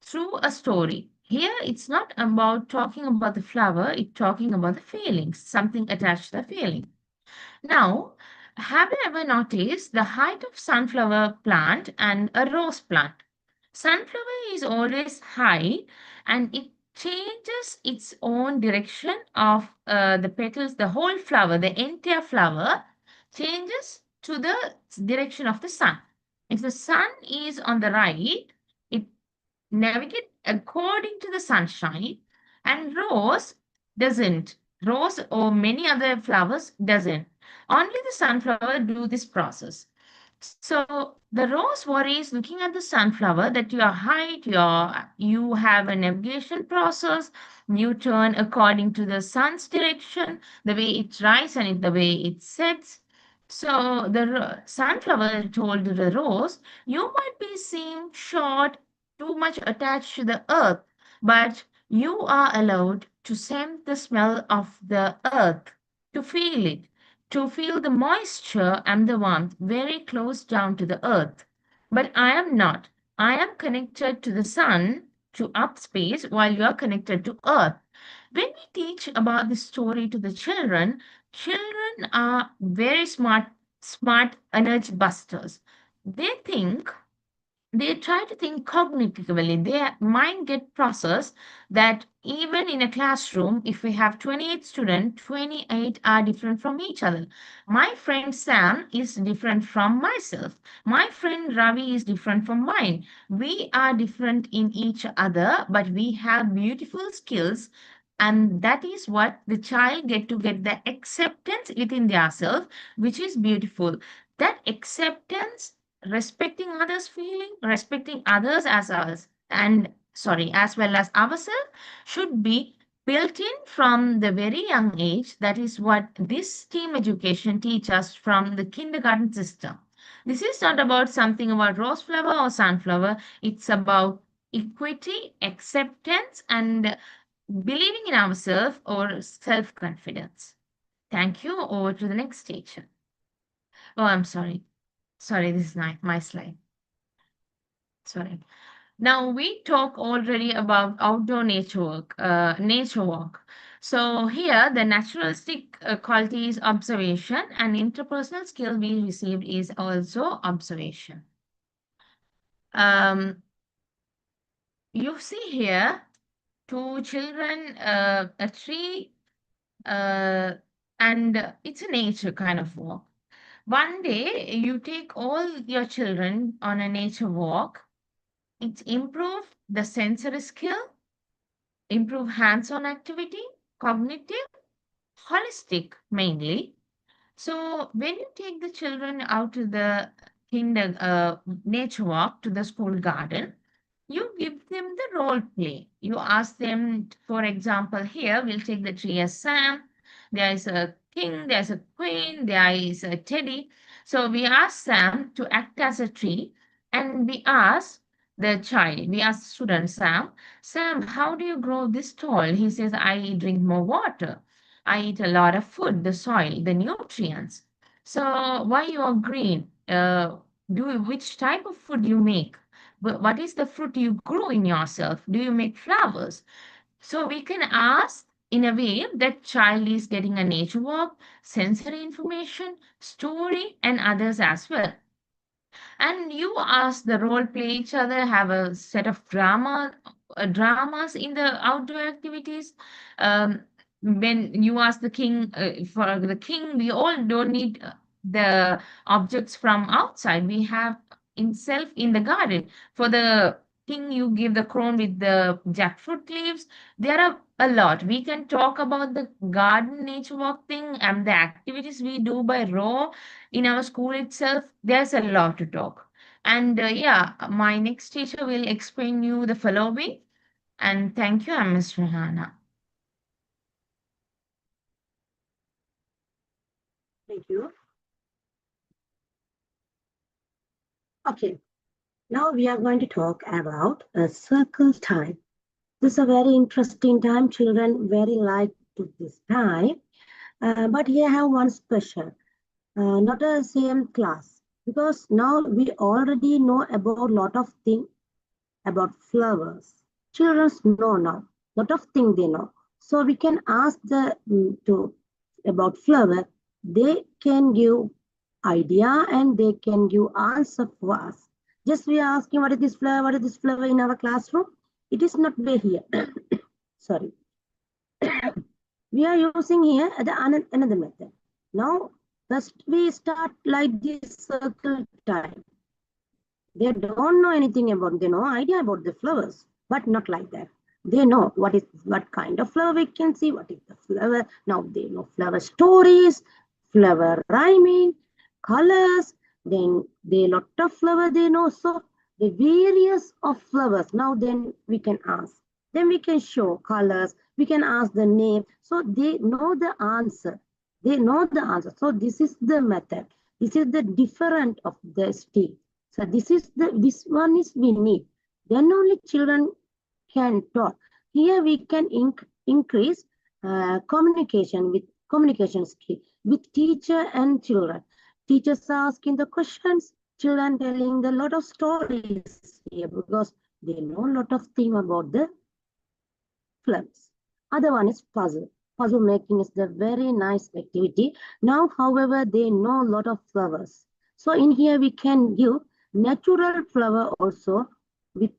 S1: through a story. Here it's not about talking about the flower, it's talking about the feelings, something attached to the feeling. Now, have you ever noticed the height of sunflower plant and a rose plant? Sunflower is always high and it changes its own direction of the petals, the whole flower, the entire flower changes to the direction of the sun. If the sun is on the right, it navigate according to the sunshine, and rose doesn't. Rose or many other flowers doesn't. Only the sunflower do this process. So the rose worries looking at the sunflower that your height, you have a navigation process, you turn according to the sun's direction, the way it rises and the way it sets. So the sunflower told the rose, you might be seem short, too much attached to the earth, but you are allowed to scent the smell of the earth, to feel it, to feel the moisture and the warmth very close down to the earth. But I am not. I am connected to the sun, to up space, while you are connected to earth. When we teach about this story to the children, children are very smart energy busters. They try to think cognitively. Their mind get processed that even in a classroom, if we have 28 students, 28 are different from each other. My friend Sam is different from myself. My friend Ravi is different from mine. We are different in each other, but we have beautiful skills. And that is what the child get the acceptance within themselves, which is beautiful. That acceptance, respecting others' feeling, respecting others as us, and sorry, as well as ourselves, should be built in from the very young age. That is what this team education teaches us from the kindergarten system. This is not about something about rose flower or sunflower. It's about equity, acceptance, and believing in ourselves or self-confidence. Thank you. Over to the next teacher. Oh, I'm sorry. Sorry, this is not my slide. Sorry. Now we talk already about outdoor nature walk. So here the naturalistic quality is observation and interpersonal skill we received is also observation. You see here two children, a tree, and it's a nature kind of walk. One day you take all your children on a nature walk. It improve the sensory skill, improve hands-on activity, cognitive, holistic mainly. So when you take the children out to the nature walk to the school garden, you give them the role play. You ask them, for example, here we'll take the tree as Sam. There is a king, there's a queen, there is a teddy. So we ask Sam to act as a tree, and we ask the student Sam, how do you grow this tall? He says, I drink more water. I eat a lot of food, the soil, the nutrients. So why you are green? Which type of food you make? What is the fruit you grow in yourself? Do you make flowers? So we can ask in a way that child is getting a nature walk, sensory information, story, and others as well. And you ask the role play each other, have a set of dramas in the outdoor activities. When you ask the king, for the king, we all don't need the objects from outside. We have in the garden. For the king, you give the crown with the jackfruit leaves. There are a lot. We can talk about the garden nature walk thing and the activities we do by raw in our school itself. There's a lot to talk. And yeah, my next teacher will explain you the following. And thank you, I'm Ms. Rahana.
S3: Thank you. Okay. Now we are going to talk about a circle time. This is a very interesting time. Children very like to this time. But here I have one special, not a same class, because now we already know about lot of things about flowers. Children know now, lot of things they know. So we can ask the to about flower. They can give idea and they can give answer for us. Just we are asking what is this flower, what is this flower in our classroom. It is not way here. Sorry. We are using here another method. Now, first we start like this circle time. They don't know anything about, they know idea about the flowers, but not like that. They know what kind of flower we can see, what is the flower. Now they know flower stories, flower rhyming, colors, then they lot of flower they know. So the various of flowers, now then we can ask. Then we can show colors, we can ask the name. So they know the answer. They know the answer. So this is the method. This is the different of the stage. So this one is we need. Then only children can talk. Here we can increase communication skill with teacher and children. Teachers are asking the questions, children telling the lot of stories here because they know a lot of things about the flowers. Other one is puzzle. Puzzle making is the very nice activity. Now, however, they know a lot of flowers. So in here we can give natural flower also with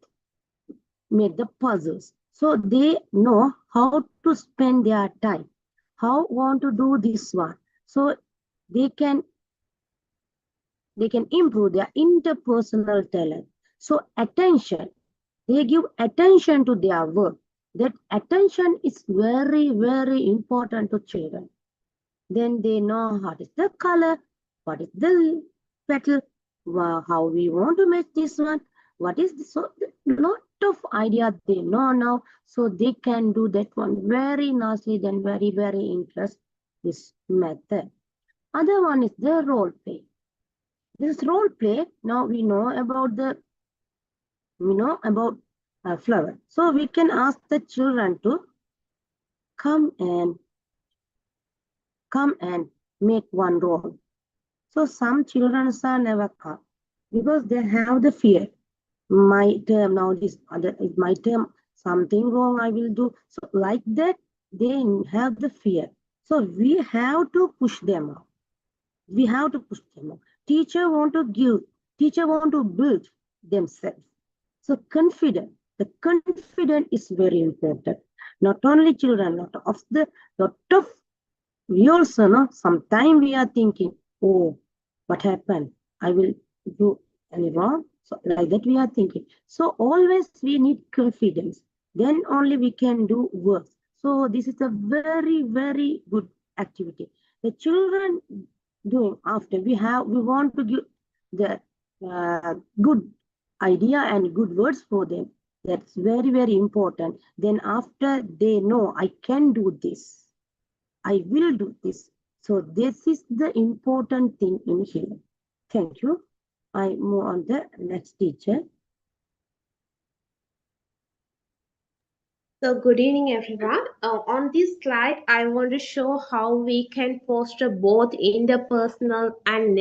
S3: make the puzzles. So they know how to spend their time, how want to do this one. So they can improve their interpersonal talent. So attention, they give attention to their work. That attention is very, very important to children. Then they know what is the color, what is the petal, how we want to make this one, what is this. So lot of idea they know now, so they can do that one very nicely, then very, very interest this method. Other one is the role play. This role play, now we know about flower. So we can ask the children to come and make one role. So some children are never come because they have the fear. My term now, this other is my term, something wrong I will do. So like that, they have the fear. So we have to push them out. We have to push them out. Teacher want to build themselves. So the confident is very important. Not only children, lot of we also know sometimes we are thinking, oh, what happened? I will do any wrong. So like that we are thinking. So always we need confidence. Then only we can do work. So this is a very, very good activity. The children doing after we want to give the good idea and good words for them. That's very, very important. Then after they know I can do this, I will do this. So this is the important thing in here. Thank you. I move on the next teacher.
S7: So good evening, everyone. On this slide, I want to show how we can foster both interpersonal and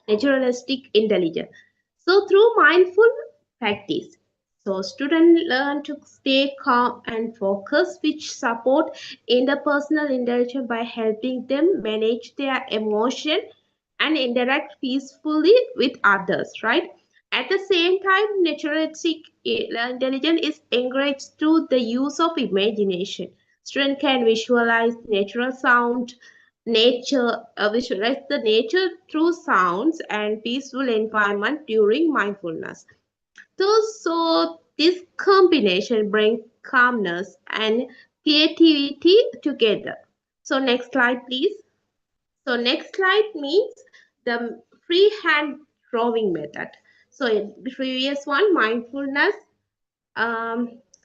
S7: naturalistic intelligence. So through mindful practice, so students learn to stay calm and focused, which support interpersonal intelligence by helping them manage their emotion and interact peacefully with others, right? At the same time, naturalistic intelligence is encouraged through the use of imagination. Students can visualize natural sound, visualize the nature through sounds and peaceful environment during mindfulness. So this combination brings calmness and creativity together. So next slide, please. So next slide means the freehand drawing method. So in the previous one, mindfulness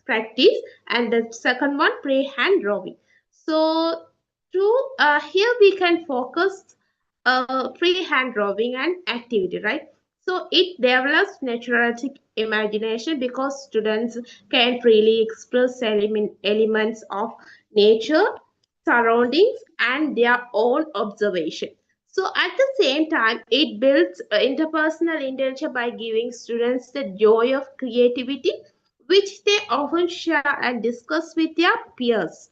S7: practice, and the second one, freehand drawing. So through here we can focus freehand drawing and activity, right? So it develops naturalistic imagination because students can freely express elements of nature, surroundings, and their own observation. So at the same time, it builds interpersonal intelligence by giving students the joy of creativity, which they often share and discuss with their peers.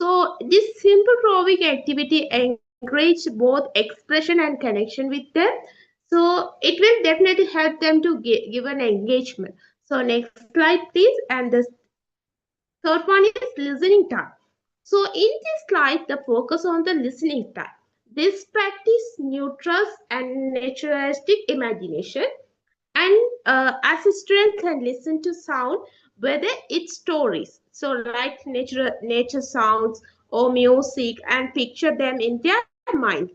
S7: So this simple drawing activity encourages both expression and connection with them. So it will definitely help them to give an engagement. So next slide, please. And the third one is listening time. So in this slide, the focus on the listening time. This practice nurtures and naturalistic imagination, and as a student can listen to sound, whether it's stories, so like nature sounds or music, and picture them in their mind.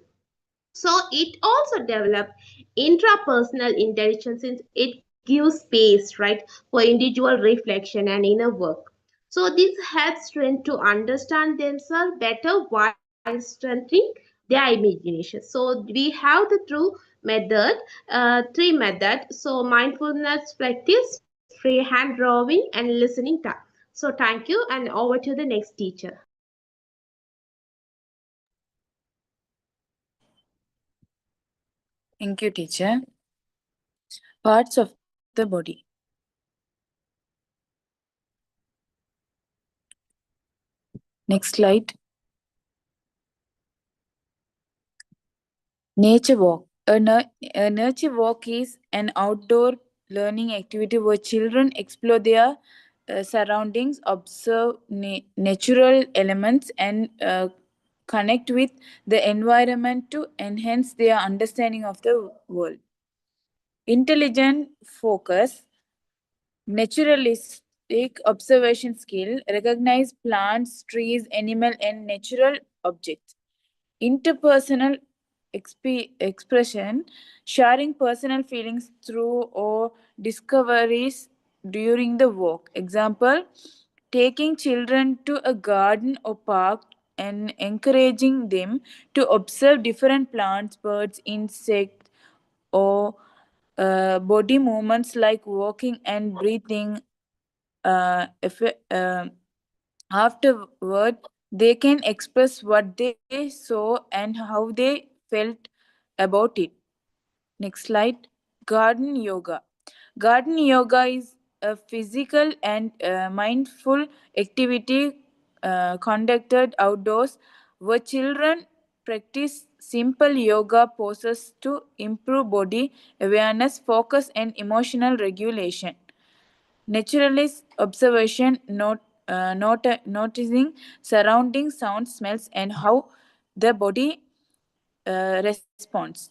S7: So it also develops intrapersonal intelligence, since it gives space, right, for individual reflection and inner work. So this helps students to understand themselves better while strengthening their imagination. So we have the three methods. So mindfulness practice, freehand drawing, and listening time. So thank you, and over to the next teacher.
S5: Thank you, teacher. Parts of the body. Next slide. Nature walk. A nature walk is an outdoor learning activity where children explore their surroundings, observe natural elements, and connect with the environment to enhance their understanding of the world. Intelligent focus, naturalistic observation skill, recognize plants, trees, animal, and natural objects. Interpersonal expression, sharing personal feelings through or discoveries during the walk. Example, taking children to a garden or park and encouraging them to observe different plants, birds, insects, or body movements like walking and breathing. Afterward, they can express what they saw and how they felt about it. Next slide. Garden yoga. Garden yoga is a physical and mindful activity conducted outdoors where children practice simple yoga poses to improve body awareness, focus, and emotional regulation. Naturalist observation, noticing surrounding sounds, smells, and how the body responds.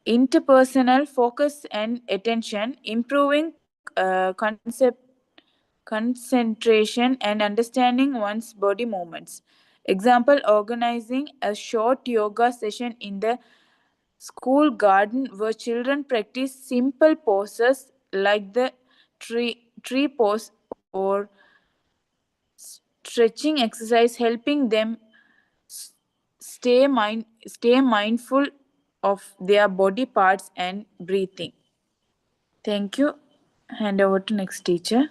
S5: Interpersonal focus and attention, improving concentration and understanding one's body movements. Example, organizing a short yoga session in the school garden where children practice simple poses like the tree pose or stretching exercise, helping them stay mindful of their body parts and breathing. Thank you. Hand over to next teacher.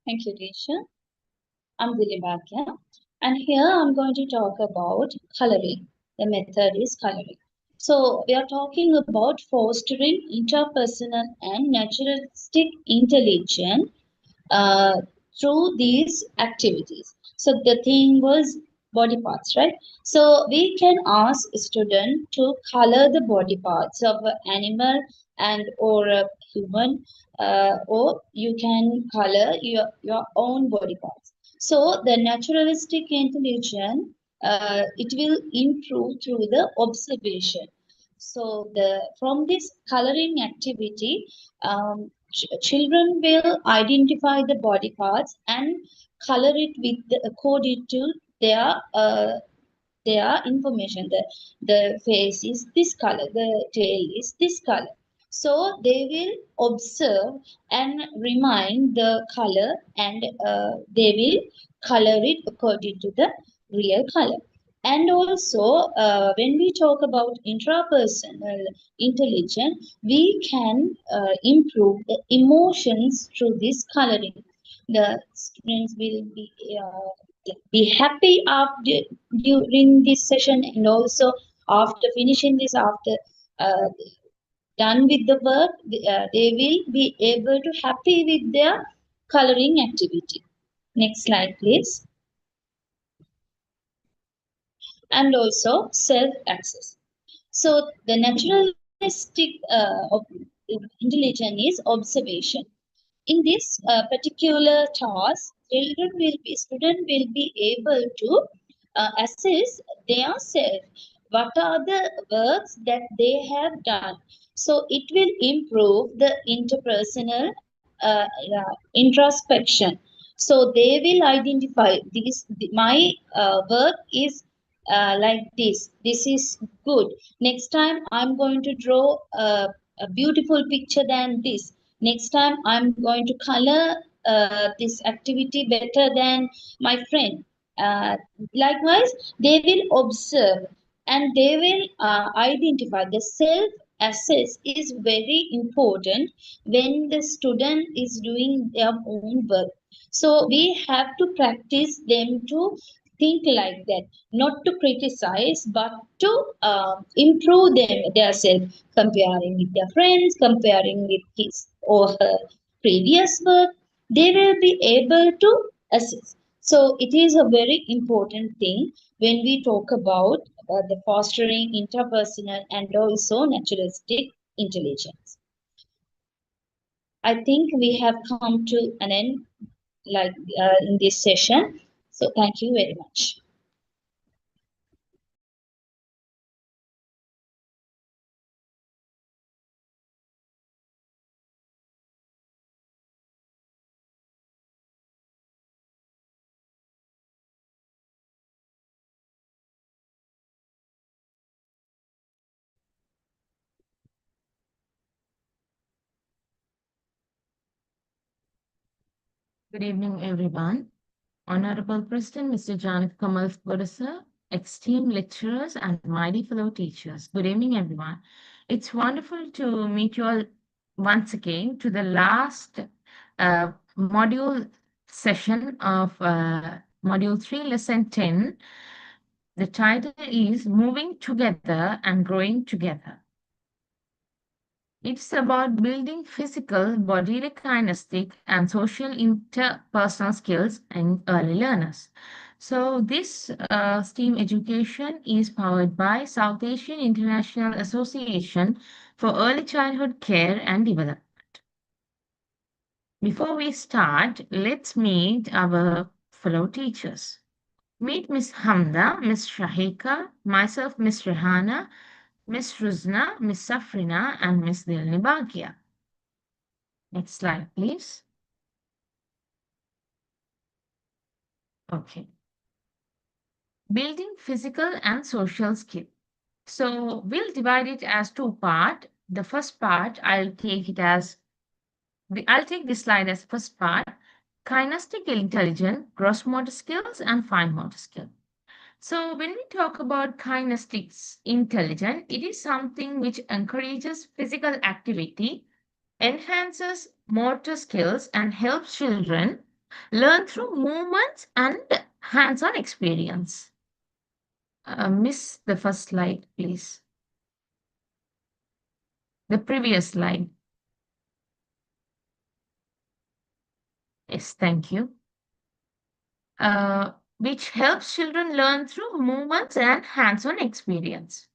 S6: Thank you, teacher. I'm Dilibakya, and here I'm going to talk about coloring. The method is coloring. So we are talking about fostering interpersonal and naturalistic intelligence through these activities. So the theme was body parts, right? So we can ask a student to color the body parts of an animal and or a human, or you can color your own body parts. So the naturalistic intelligence, it will improve through the observation. So from this coloring activity, children will identify the body parts and color it according to their information. The face is this color, the tail is this color. So they will observe and remind the color, and they will color it according to the real color. And also, when we talk about intrapersonal intelligence, we can improve the emotions through this coloring. The students will be happy after during this session, and also after finishing this, after uh, done with the work, they will be able to happy with their coloring activity. Next slide, please. And also self-access. So the naturalistic intelligence is observation. In this particular task, student will be able to assess their self. What are the works that they have done? So it will improve the interpersonal introspection. So they will identify this. My work is like this. This is good. Next time I'm going to draw a beautiful picture than this. Next time I'm going to color this activity better than my friend. Likewise, they will observe and they will identify. The self assess is very important when the student is doing their own work. So we have to practice them to think like that, not to criticize, but to improve their self, comparing with their friends, comparing with his or her previous work. They will be able to assess. So it is a very important thing when we talk about the fostering interpersonal and also naturalistic intelligence. I think we have come to an end like in this session. So thank you very much.
S1: Good evening, everyone. Honorable President, Mr. Janif Kamal Sir, esteemed lecturers, and my dear fellow teachers. Good evening, everyone. It's wonderful to meet you all once again to the last module session of Module 3, Lesson 10. The title is Moving Together and Growing Together. It's about building physical, bodily kinesthetic, and social interpersonal skills in early learners. So this STEAM education is powered by South Asian International Association for Early Childhood Care and Development. Before we start, let's meet our fellow teachers. Meet Miss Hamda, Miss Shahika, myself, Miss Rehana, Miss Ruzna, Miss Safrina, and Miss Dilni Bakia. Next slide, please. Okay. Building physical and social skill. So we'll divide it as two parts. The first part, I'll take this slide as first part, kinesthetic intelligence, gross motor skills, and fine motor skill. So when we talk about kinesthetics intelligence, it is something which encourages physical activity, enhances motor skills, and helps children learn through movements and hands-on experience. Miss the first slide, please. The previous slide. Yes, thank you. Which helps children learn through movements and hands-on experience.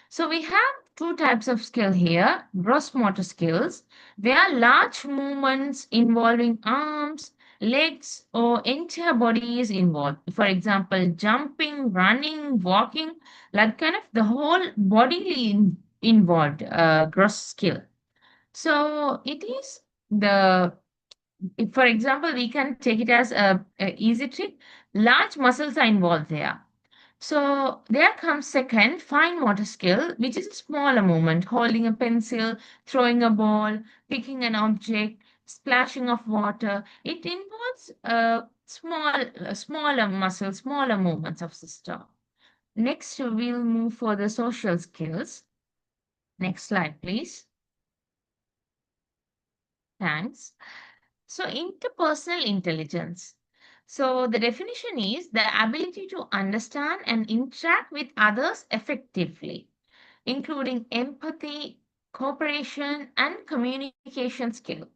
S1: So we have two types of skill here, gross motor skills, where large movements involving arms, legs, or entire body is involved. For example, jumping, running, walking, like kind of the whole body involved gross skill. So it is for example, we can take it as a easy trick. Large muscles are involved there. So there comes second, fine motor skill, which is a smaller movement, holding a pencil, throwing a ball, picking an object, splashing of water. It involves smaller muscles, smaller movements of system. Next, we'll move for the social skills. Next slide, please. Thanks. So, interpersonal intelligence. So, the definition is the ability to understand and interact with others effectively, including empathy, cooperation, and communication skill.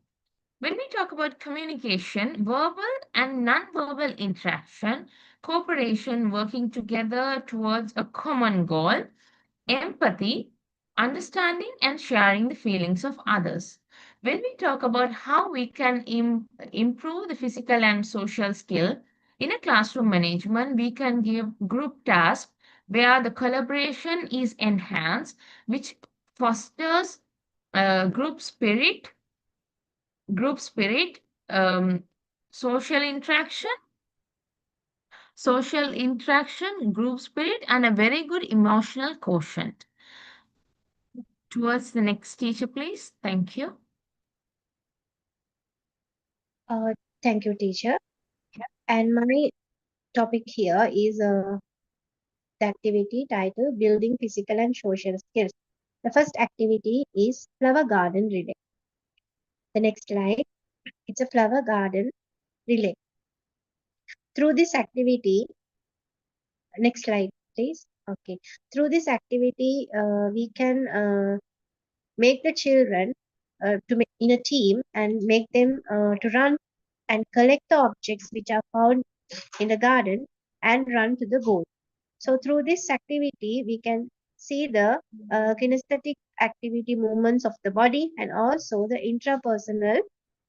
S1: When we talk about communication, verbal and non-verbal interaction, cooperation, working together towards a common goal, empathy, understanding and sharing the feelings of others. When we talk about how we can improve the physical and social skill in a classroom management, we can give group tasks where the collaboration is enhanced, which fosters group spirit, um, social interaction, group spirit, and a very good emotional quotient. Towards the next teacher, please. Thank you.
S4: Thank you, teacher. And my topic here is the activity titled Building Physical and Social Skills. The first activity is flower garden relay. The next slide, it's a flower garden relay. Through this activity, next slide, please. Okay. Through this activity, we can make the children in a team and make them to run and collect the objects which are found in the garden and run to the goal. So through this activity, we can see the kinesthetic activity movements of the body and also the intrapersonal,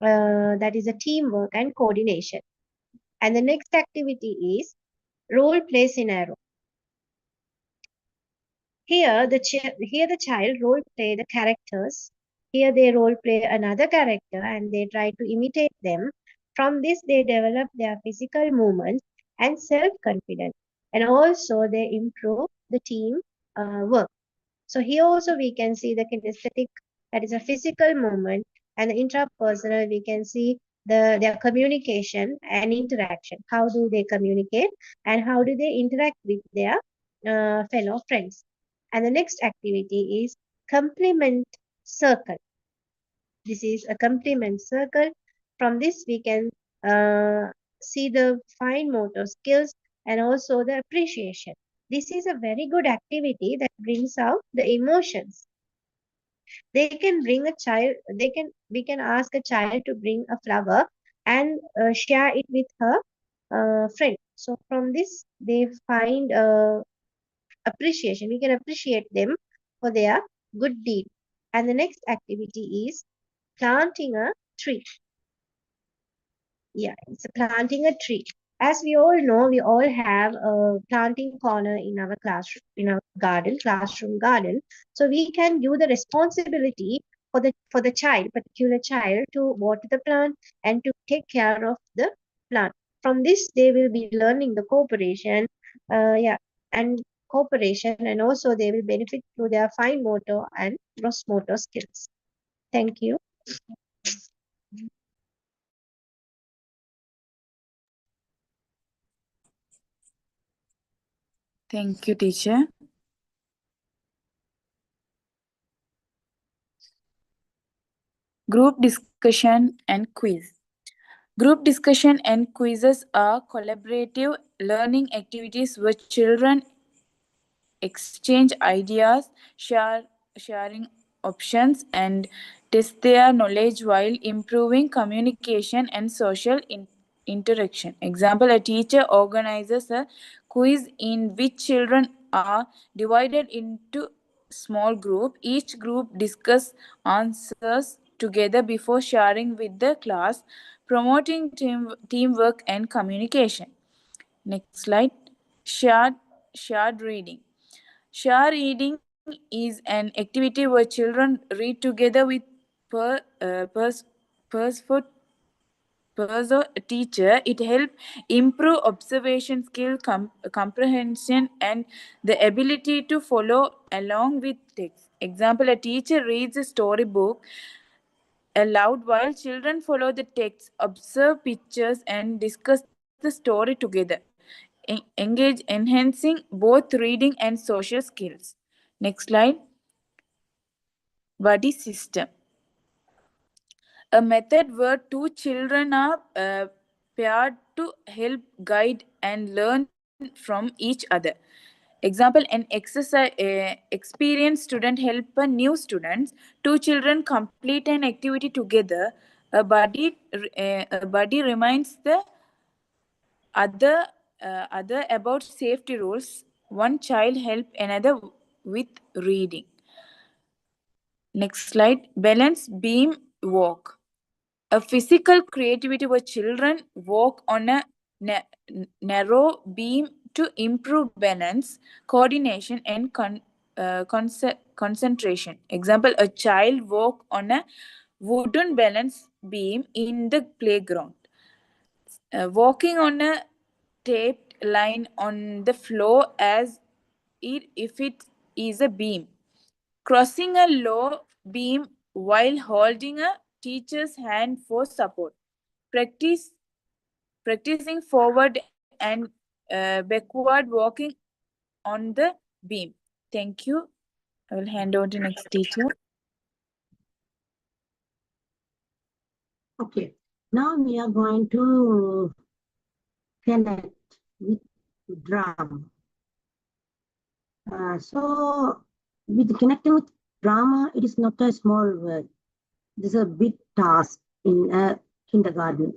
S4: that is a teamwork and coordination. And the next activity is role play scenario. Here the child role play the characters. Here they role play another character and they try to imitate them. From this they develop their physical movements and self-confidence, and also they improve the team work. So here also we can see the kinesthetic, that is a physical movement, and the intrapersonal we can see their communication and interaction. How do they communicate and how do they interact with their fellow friends? And the next activity is complement circle. This is a complement circle. From this we can see the fine motor skills and also the appreciation. This is a very good activity that brings out the emotions. They can bring a child, we can ask a child to bring a flower and share it with her friend. So from this they find appreciation. We can appreciate them for their good deed. And the next activity is planting a tree. Yeah, it's planting a tree. As we all know, we all have a planting corner in our classroom, in our garden, classroom garden. So we can give the responsibility for the child, particular child, to water the plant and to take care of the plant. From this, they will be learning the cooperation, and cooperation, and also they will benefit through their fine motor and gross motor skills. Thank you.
S5: Thank you, teacher. Group discussion and quiz. Group discussion and quizzes are collaborative learning activities where children exchange ideas, sharing options, and test their knowledge while improving communication and social interaction. Example, a teacher organizes a quiz in which children are divided into small group. Each group discuss answers together before sharing with the class, promoting teamwork and communication. Next slide. Shared reading. Shared reading is an activity where children read together with a teacher. It helps improve observation skill, comprehension, and the ability to follow along with text. Example, a teacher reads a storybook aloud while children follow the text, observe pictures, and discuss the story together. enhancing both reading and social skills. Next slide. Buddy system. A method where two children are paired to help guide and learn from each other. Example, an exercise experienced student help a new student. Two children complete an activity together. A buddy reminds the other about safety rules. One child help another with reading. Next slide. Balance beam walk. A physical creativity where children walk on a narrow beam to improve balance, coordination, and concentration. Example, a child walk on a wooden balance beam in the playground. Walking on a taped line on the floor as if it is a beam. Crossing a low beam while holding a teacher's hand for support. Practicing forward and backward walking on the beam. Thank you. I will hand over to next teacher.
S3: Okay, now we are going to connect with drama. So with connecting with drama, it is not a small word. This is a big task in a kindergarten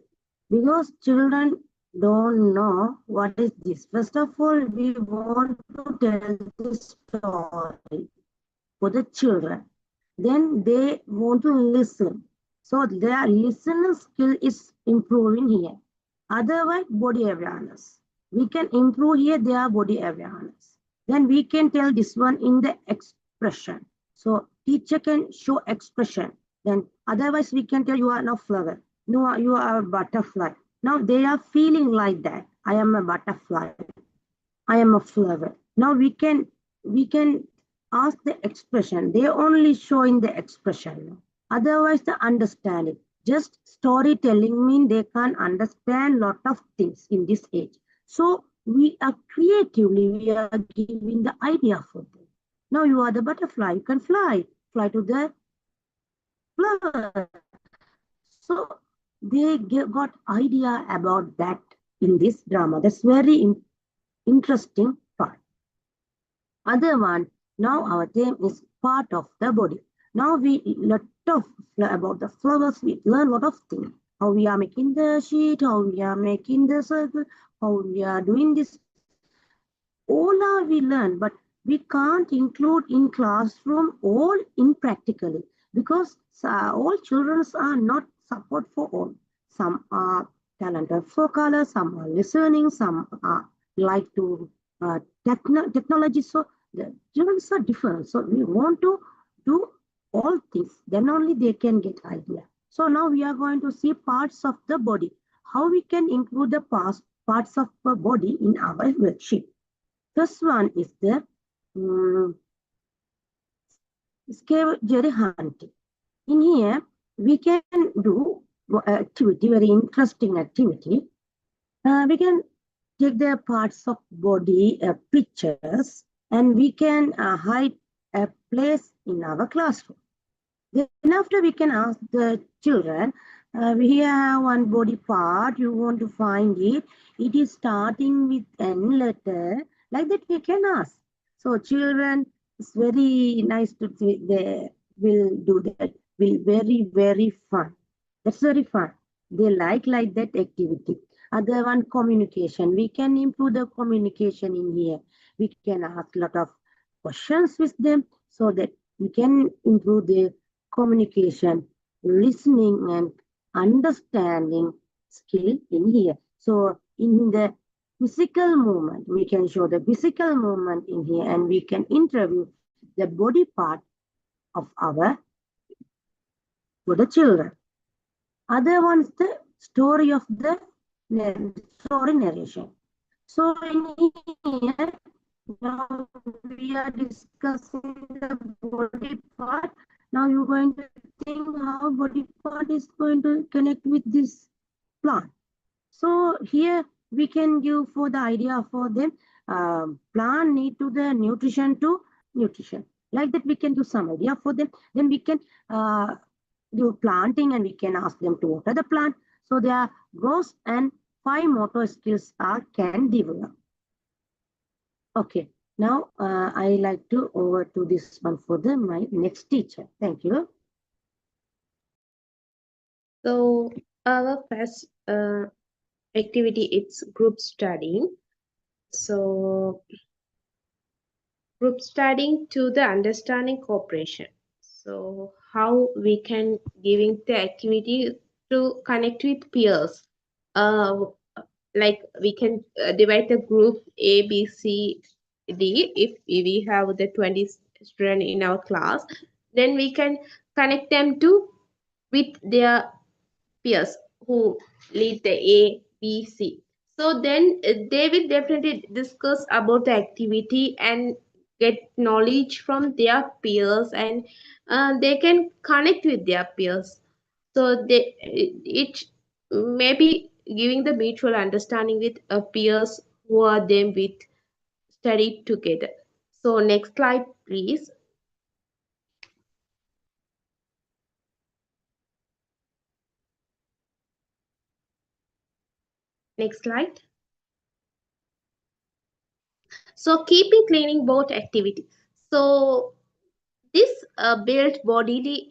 S3: because children don't know what is this. First of all, we want to tell the story for the children. Then they want to listen. So their listening skill is improving here. Otherwise, body awareness. We can improve here their body awareness. Then we can tell this one in the expression. So teacher can show expression. Then otherwise we can tell you are not flower. No, you are a butterfly. Now they are feeling like that. I am a butterfly. I am a flower. Now we can ask the expression. They only showing the expression. Otherwise the understanding. Just storytelling means they can't understand lot of things in this age. So we are we are giving the idea for them. Now you are the butterfly. You can fly to the flower. So they got idea about that in this drama. That's very interesting part. Other one, now our theme is part of the body. Now we lot of about the flowers. We learn a lot of things. How we are making the sheet, how we are making the circle, how we are doing this. All are we learn, but we can't include in classroom all in practically because all children are not support for all. Some are talented for color, some are listening, some are like to technology. So the children are different. So we want to do all things. Then only they can get idea. So now we are going to see parts of the body. How we can include the parts of the body in our worksheet. First one is the scavenger hunting. In here, we can do activity, very interesting activity. We can take the parts of body pictures and we can hide a place in our classroom. Then after we can ask the children, we have one body part, you want to find it. It is starting with N letter. Like that we can ask. So children, it's very nice to see they will do that. Will very, very fun. That's very fun. They like that activity. Other one, communication. We can improve the communication in here. We can ask a lot of questions with them so that we can improve the communication, listening and understanding skill in here. So in the physical movement, we can show the physical movement in here and we can interview the body part of for the children. Other one is the story of the story narration. So in here, now we are discussing the body part. Now you're going to think how body part is going to connect with this plant. So here we can give for the idea for them, plant need to the nutrition to nutrition. Like that, we can do some idea for them. Then we can do planting and we can ask them to water the plant. So their gross and fine motor skills can develop. Okay, now I like to over to this one for my next teacher. Thank you.
S7: So our first activity is group studying. So group studying to the understanding cooperation. So how we can giving the activity to connect with peers. Like we can divide the group A, B, C, D. If we have the 20 students in our class, then we can connect them to with their peers who lead the A, B, C. So then they will definitely discuss about the activity and get knowledge from their peers, and they can connect with their peers. So it may be giving the mutual understanding with peers who are them with study together. So next slide, please. Next slide. So keeping cleaning both activity. So this built bodily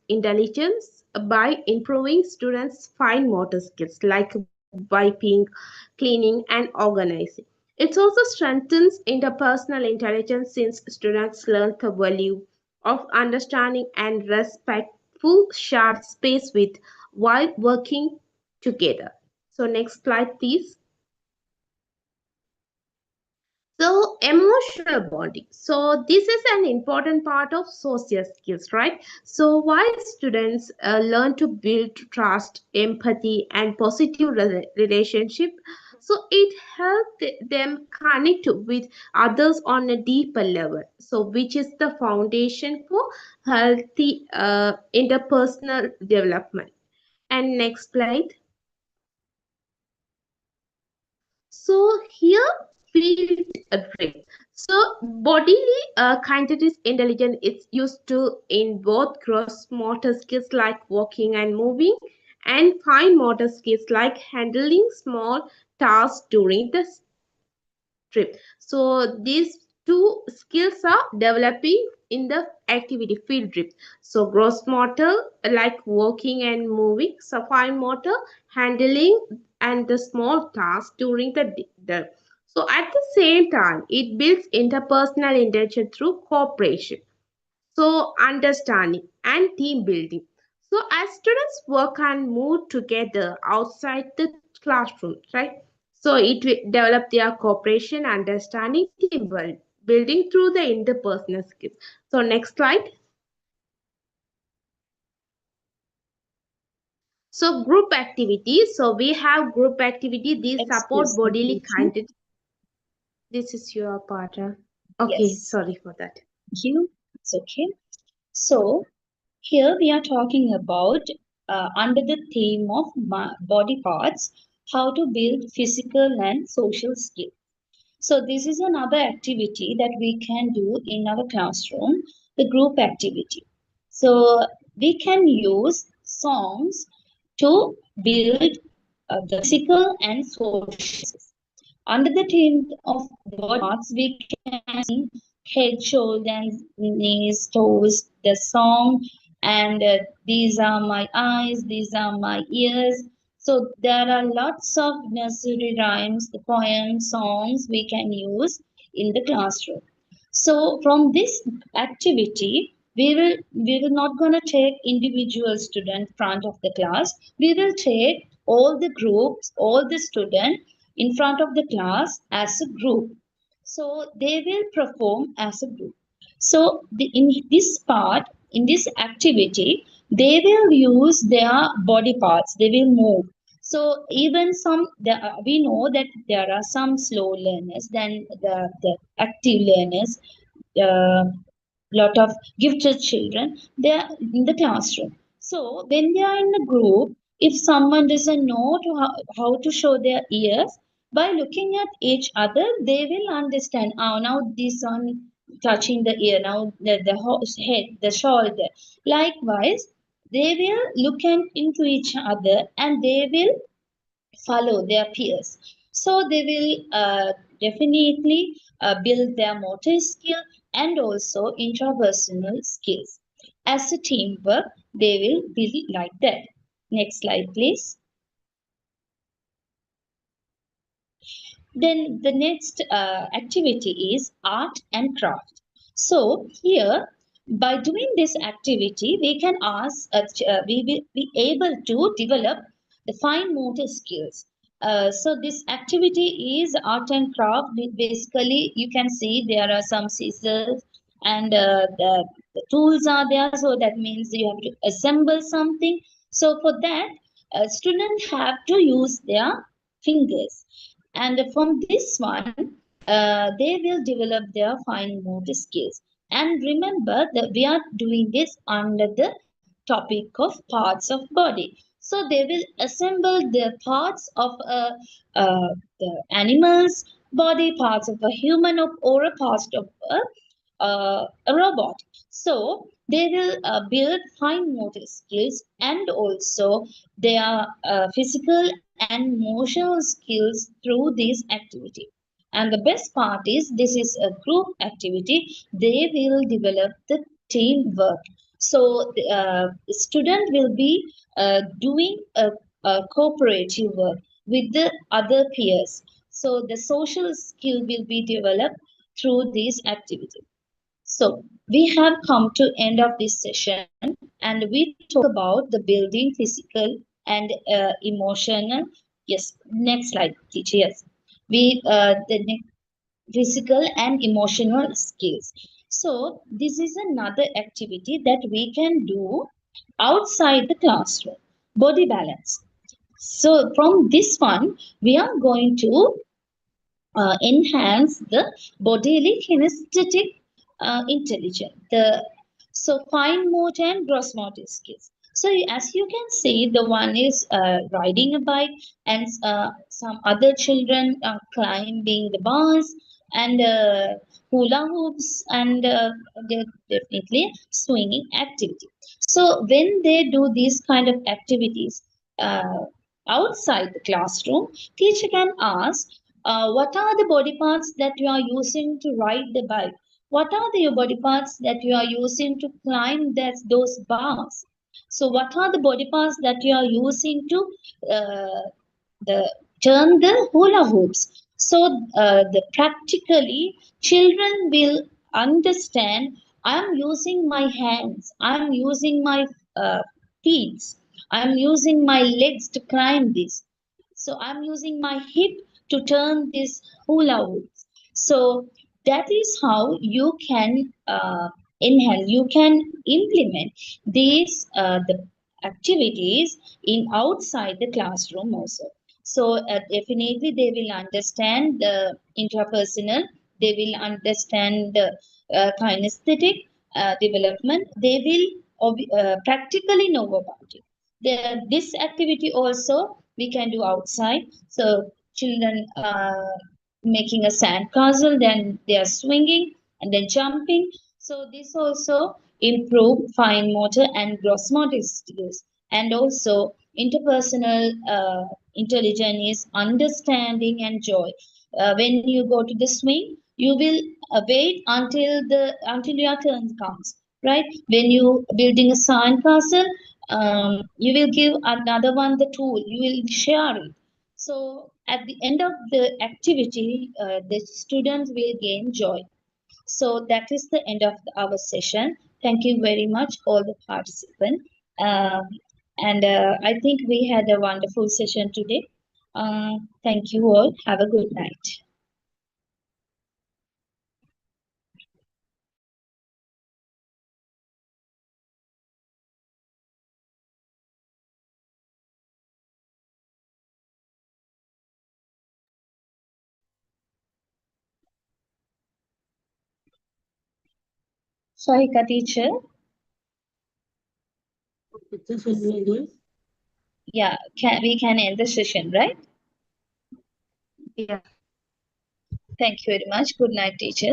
S7: intelligence by improving students' fine motor skills like wiping, cleaning, and organizing. It also strengthens interpersonal intelligence since students learn the value of understanding and respectful shared space with while working together. So next slide, please. So emotional bonding. So this is an important part of social skills, right? So while students learn to build trust, empathy, and positive relationship, so it helps them connect with others on a deeper level. So which is the foundation for healthy interpersonal development. And next slide. So here field trip. So bodily kinetic intelligence is used to in both gross motor skills like walking and moving, and fine motor skills like handling small tasks during the trip. So these two skills are developing in the activity field trip. So gross motor like walking and moving, so fine motor handling and the small tasks during the so at the same time it builds interpersonal intelligence through cooperation, so understanding and team building. So as students work and move together outside the classroom, right? So it will develop their cooperation, understanding, team building through the interpersonal skills. So next slide. So group activity. So we have group activity. These support
S6: Excuse me,
S7: bodily
S6: teacher.
S7: kind. This is your partner. Okay,
S6: Yes.
S7: sorry for that.
S6: Thank you. It's okay. So here we are talking about under the theme of body parts, how to build physical and social skills. So this is another activity that we can do in our classroom, the group activity. So we can use songs to build the physical and social skills. Under the theme of body parts, we can sing head, shoulders, knees, toes, the song, and these are my eyes, these are my ears. So there are lots of nursery rhymes, the poems, songs we can use in the classroom. So from this activity, we will not gonna take individual student front of the class. We will take all the groups, all the students in front of the class as a group. So they will perform as a group. So in this part, in this activity, they will use their body parts. They will move. So even we know that there are some slow learners, then the active learners, lot of gifted children, they are in the classroom. So when they are in a group, If someone doesn't know how to show their ears, by looking at each other, they will understand. Oh, now this one touching the ear, now the head, the shoulder. Likewise, they will look into each other and they will follow their peers. So they will definitely build their motor skill and also intrapersonal skills. As a teamwork, they will be like that. Next slide, please. Then the next activity is art and craft. So here, by doing this activity, we can we will be able to develop the fine motor skills. So this activity is art and craft. Basically, you can see there are some scissors and the tools are there. So that means you have to assemble something. So for that, students have to use their fingers. And from this one, they will develop their fine motor skills. And remember that we are doing this under the topic of parts of body. So they will assemble the parts of the animal's body, parts of a human or a part of a robot. So they will build fine motor skills and also their physical and emotional skills through this activity. And the best part is this is a group activity. They will develop the teamwork. So the student will be doing a cooperative work with the other peers. So the social skill will be developed through this activity. So we have come to end of this session and we talk about the building physical and emotional. Yes, next slide, teacher. Yes, physical and emotional skills. So this is another activity that we can do outside the classroom. Body balance. So from this one, we are going to enhance the bodily kinesthetic intelligence. So fine motor and gross motor skills. So as you can see, the one is riding a bike, and some other children are climbing the bars and hula hoops, and they're definitely swinging activity. So when they do these kind of activities outside the classroom, teacher can ask, what are the body parts that you are using to ride the bike? What are the body parts that you are using to climb those bars? So what are the body parts that you are using to turn the hula hoops? So the practically children will understand, I'm using my hands, I'm using my feet, I'm using my legs to climb this. So I'm using my hip to turn this hula hoop. So that is how you can enhance, you can implement these the activities in outside the classroom also. So definitely they will understand the intrapersonal, they will understand the kinesthetic development, they will practically know about it. This activity also we can do outside. So children making a sand castle, then they are swinging and then jumping. So this also improve fine motor and gross motor skills. And also interpersonal intelligence is understanding and joy. When you go to the swing, you will wait until your turn comes. Right? When you building a sand castle, you will give another one the tool. You will share it. So at the end of the activity, the students will gain joy. So that is the end of our session. Thank you very much, all the participants. And I think we had a wonderful session today. Thank you all. Have a good night. Shahika teacher.
S3: Picture should be there.
S6: Yeah, we can end the session, right?
S7: Yeah.
S6: Thank you very much. Good night, teacher.